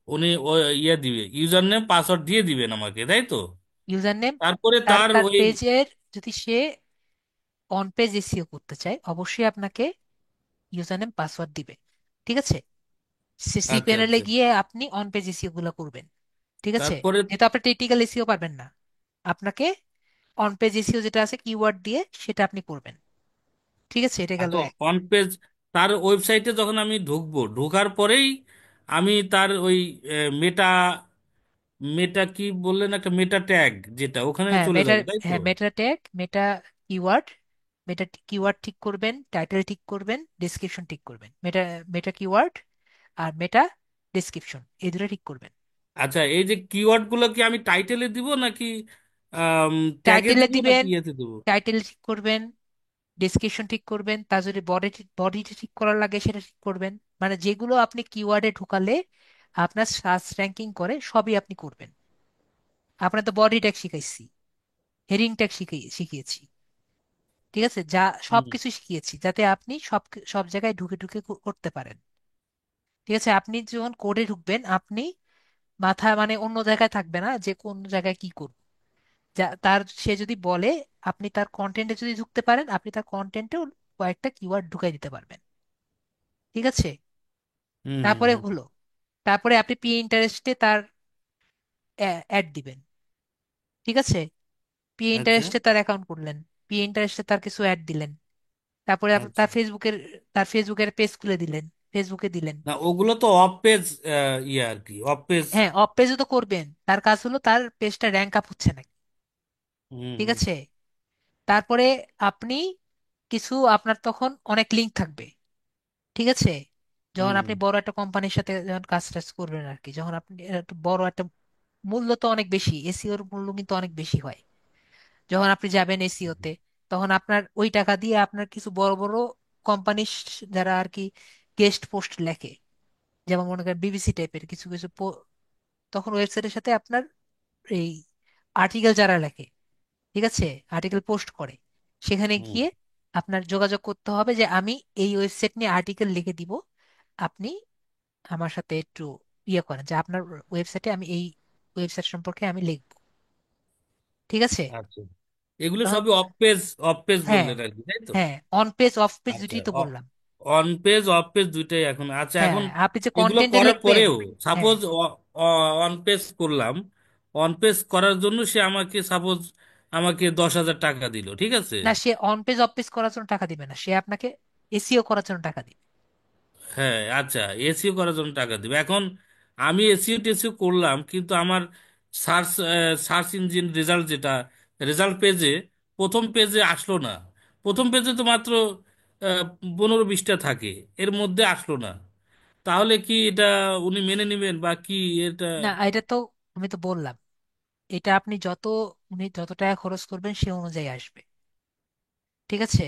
উনি ও ইয়ে দিবে, ইউজার নেম পাসওয়ার্ড দিয়ে দিবেন আমাকে, তাই তো? ইউজার নেম, তারপরে তার তার তার ওই পেজের, যদি সে অন পেজ এসিও করতে চায় অবশ্যই আপনাকে ইউজার নেম পাসওয়ার্ড দিবে। ঠিক আছে, সে সি আচ্ছা প্যানেলে আচ্ছা। গিয়ে আপনি অন পেজ এসিও গুলো করবেন। ঠিক আছে, তারপরে যেহেতু আপনি টেকনিক্যাল এসিও পারবেন না, আপনাকে অন পেজ এসিও যেটা আছে কিওয়ার্ড দিয়ে সেটা আপনি করবেন। ঠিক আছে, এটা গেল তো এক। অন পেজ, তার ওয়েবসাইটে যখন আমি ঢুকবো, ঢোকার পরেই আমি তার ওই মেটা মেটা কি বললেন, একটা মেটা ট্যাগ, যেটা ওখানে হ্যাঁ, চলে মেটা, যাবো, তাই তো? হ্যাঁ, মেটা ট্যাগ, মেটা কিওয়ার্ড, মেটা কিওয়ার্ড ঠিক করবেন, টাইটেল ঠিক করবেন, ডেসক্রিপশন ঠিক করবেন। মেটা, মেটা কিওয়ার্ড আর মেটা ডেসক্রিপশন, এই দুটো ঠিক করবেন। আচ্ছা, এই যে কিওয়ার্ড গুলো কি আমি টাইটেলে দিব নাকি ট্যাগে টাইটেলে দিব নাকি দিবেন, ইয়েতে দিব? টাইটেল ঠিক করবেন, ডেসক্রিপশন ঠিক করবেন, তার যদি বডি, বডিটা ঠিক করার লাগে সেটা ঠিক করবেন। মানে যেগুলো আপনি কিওয়ার্ডে ঢুকালে আপনার সার্চ র্যাঙ্কিং করে সবই আপনি করবেন। আপনার তো বডি ট্যাগ শিখাইছি, হেডিং ট্যাগ শিখিয়েছি। ঠিক আছে, যা হুম সবকিছু শিখিয়েছি যাতে আপনি সব সব জায়গায় ঢুকে ঢুকে করতে পারেন। ঠিক আছে, আপনি যখন কোডে ঢুকবেন আপনি মাথা মানে অন্য জায়গায় থাকবে না যে কোন জায়গায় কি করব। যা তার, সে যদি বলে আপনি তার কন্টেন্টে যদি ঢুকতে পারেন, আপনি তার কন্টেন্টেও কয়েকটা কিওয়ার্ড ঢুকাই দিতে পারবেন। ঠিক আছে, হুম হুম তারপরে হুম। হলো, তারপরে আপনি পি ইন্টারেস্টে তার অ্যাড দিবেন। ঠিক আছে, পি আচ্ছা ইন্টারেস্টে তার অ্যাকাউন্ট করলেন, পি ইন্টারেস্টে তার কিছু অ্যাড দিলেন, তারপরে আচ্ছা। তার ফেসবুকের পেজ খুলে দিলেন, ফেসবুকে দিলেন। না, ওগুলো তো অফ পেজ, ইয়ে আর কি, অফ পেজ। হ্যাঁ, অফ পেজও তো করবেন, তার কাজ হলো তার পেজটা র্যাঙ্ক আপ হচ্ছে নাকি। হুম ঠিক হুম আছে, তারপরে আপনি কিছু, আপনার তখন অনেক লিঙ্ক থাকবে। ঠিক আছে, হুম যখন আপনি হুম। বড় একটা কোম্পানির সাথে যখন কাজ টাজ করবেন আর কি, যখন আপনি একটা বড় একটা, মূল্য তো অনেক বেশি, এসিওর মূল্য কিন্তু অনেক বেশি হয়। যখন আপনি যাবেন এসিওতে, তখন আপনার ওই টাকা দিয়ে আপনার কিছু বড় বড় কোম্পানি, যারা আর কি গেস্ট পোস্ট লেখে, যেমন মনে করেন বিবিসি টাইপের কিছু কিছু তখন ওয়েবসাইটের সাথে আপনার এই আর্টিকেল যারা লেখে, ঠিক আছে, আর্টিকেল পোস্ট করে, সেখানে হুম। গিয়ে আপনার যোগাযোগ করতে হবে যে আমি এই ওয়েবসাইট নিয়ে আর্টিকেল লিখে দিব, আপনি আমার সাথে একটু ইয়ে করেন যে আপনার ওয়েবসাইটে আমি এই ওয়েবসাইট সম্পর্কে আমি লিখবো। ঠিক আছে। আচ্ছা, এগুলো তখন সবই অফ পেজ, অফ পেজ হ্যাঁ, বললেন আর কি, তাই তো? হ্যাঁ, অন পেজ অফ পেজ আচ্ছা, দুটোই তো বললাম। অন পেজ অফ পেজ দুইটাই এখন। আচ্ছা, হ্যাঁ, এখন আপনি যে এগুলো কন্টেন্টে করার লিখবেন। পরেও হ্যাঁ, সাপোজ অন পেজ করলাম, অন পেজ করার জন্য সে আমাকে সাপোজ আমাকে 10,000 টাকা দিল, ঠিক আছে? না, সে অন পেজ অফ পেজ করার জন্য টাকা দিবে না, সে আপনাকে এসইও করার জন্য টাকা দিবে। হ্যাঁ, আচ্ছা, এসিও করার জন্য টাকা দিবে। এখন আমি এসিও টেসিও করলাম, কিন্তু আমার সার্চ সার্চ ইঞ্জিন রেজাল্ট যেটা, রেজাল্ট পেজে প্রথম পেজে আসলো না। প্রথম পেজে তো মাত্র 15-20টা থাকে, এর মধ্যে আসলো না। তাহলে কি এটা উনি মেনে নেবেন বা কি এটা? না, এটা তো আমি তো বললাম, এটা আপনি উনি যত টাকা খরচ করবেন সে অনুযায়ী আসবে। ঠিক আছে।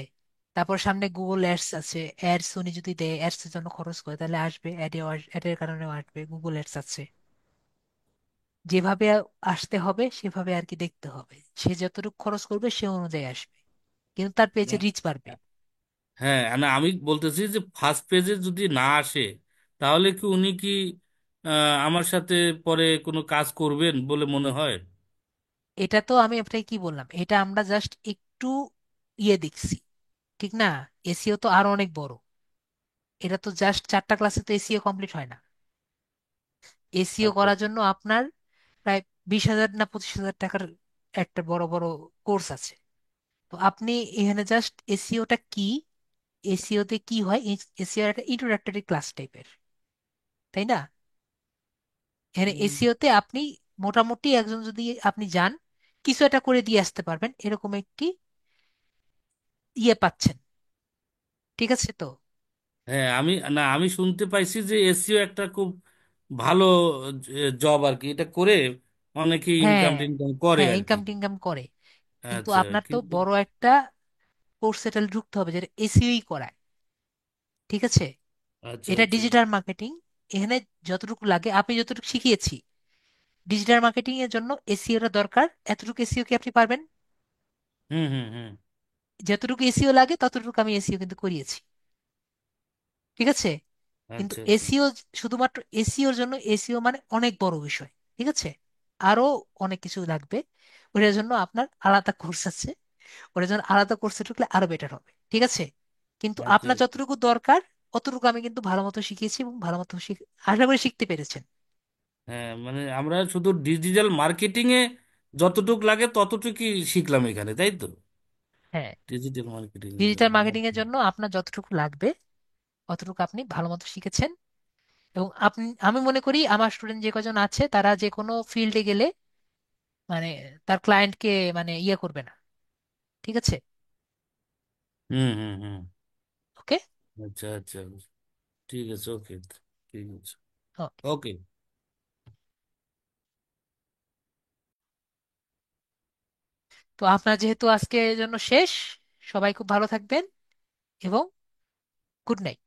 তারপর সামনে গুগল অ্যাডস আছে, অ্যাডস উনি যদি দেয়, অ্যাডস এর জন্য খরচ করে তাহলে আসবে, অ্যাডের কারণেও আসবে, গুগল অ্যাডস আছে। যেভাবে আসতে হবে সেভাবে আর কি দেখতে হবে, সে যতটুকু খরচ করবে সে অনুযায়ী আসবে, কিন্তু তার পেজে রিচ বাড়বে। হ্যাঁ, না, আমি বলতেছি যে ফার্স্ট পেজে যদি না আসে, তাহলে কি উনি কি আমার সাথে পরে কোনো কাজ করবেন বলে মনে হয়? এটা তো আমি আপনাকে কি বললাম, এটা আমরা জাস্ট একটু ইয়ে দেখছি, ঠিক না? এসিও তো আরো অনেক বড়। এটা তো জাস্ট 4টা ক্লাসে তো এসিও কমপ্লিট হয় না। এসিও আচ্ছা। করার জন্য আপনার প্রায় 20,000 না 25,000 টাকার একটা বড় বড় কোর্স আছে। তো আপনি এখানে জাস্ট এসিওটা কি, এসিওতে কি হয়, এসিও একটা ইন্ট্রোডাক্টরি ক্লাস টাইপের, তাই না? এখানে হুম। এসিওতে আপনি মোটামুটি একজন যদি আপনি যান, কিছু একটা করে দিয়ে আসতে পারবেন এরকম একটি ইয়ে পাচ্ছেন। ঠিক আছে তো। হ্যাঁ, আমি শুনতে পাইছি যে এসিও একটা খুব ভালো জব আর কি, এটা করে অনেকে হ্যাঁ, ইনকাম টিনকাম করে হ্যাঁ, আর কি। ইনকাম টিনকাম করে। কিন্তু আচ্ছা, আপনার তো কিন্তু বড় একটা কোর্স সেটেল ঢুকতে হবে যেটা এসিওই করায়। ঠিক আছে। আচ্ছা, এটা আচ্ছা। Digital marketing. এখানে যতটুকু লাগে আমি যতটুকু শিখিয়েছি, ডিজিটাল মার্কেটিং এর জন্য এসইওটা দরকার, এতটুকু এসইও কি আপনি পারবেন? হুম, হুম, হুম। যতটুকু এসইও লাগে ততটুকু আমি এসইও কিন্তু করিয়েছি। ঠিক আছে। কিন্তু আচ্ছা, আচ্ছা। এসইও, শুধুমাত্র এসইওর জন্য এসইও মানে অনেক বড় বিষয়। ঠিক আছে। আরো অনেক কিছু লাগবে, ওটার জন্য আপনার আলাদা কোর্স আছে, ওটার জন্য আলাদা কোর্সে ঢুকলে আরো বেটার হবে। ঠিক আছে। কিন্তু আচ্ছা। আপনার যতটুকু দরকার অতটুকু আমি কিন্তু ভালো মতো শিখিয়েছি এবং ভালো মতো আশা করি শিখতে পেরেছেন। হ্যাঁ, মানে আমরা শুধু ডিজিটাল মার্কেটিং এ যতটুক লাগে ততটুকুই শিখলাম এখানে, তাই তো? হ্যাঁ, ডিজিটাল মার্কেটিং এর ডিজিটাল জন্য, মার্কেটিং এর আচ্ছা। জন্য আপনার যতটুকু লাগবে অতটুকু আপনি ভালো মতো শিখেছেন। এবং আমি মনে করি আমার স্টুডেন্ট যে কজন আছে তারা যে কোনো ফিল্ডে গেলে মানে তার ক্লায়েন্টকে মানে ইয়ে করবে না। ঠিক আছে। হুম, হুম, হুম। ওকে। আচ্ছা, আচ্ছা, ঠিক আছে, ওকে, ঠিক আছে, ওকে। ওকে। তো আপনার যেহেতু আজকে জন্য শেষ, সবাই খুব ভালো থাকবেন এবং গুড নাইট।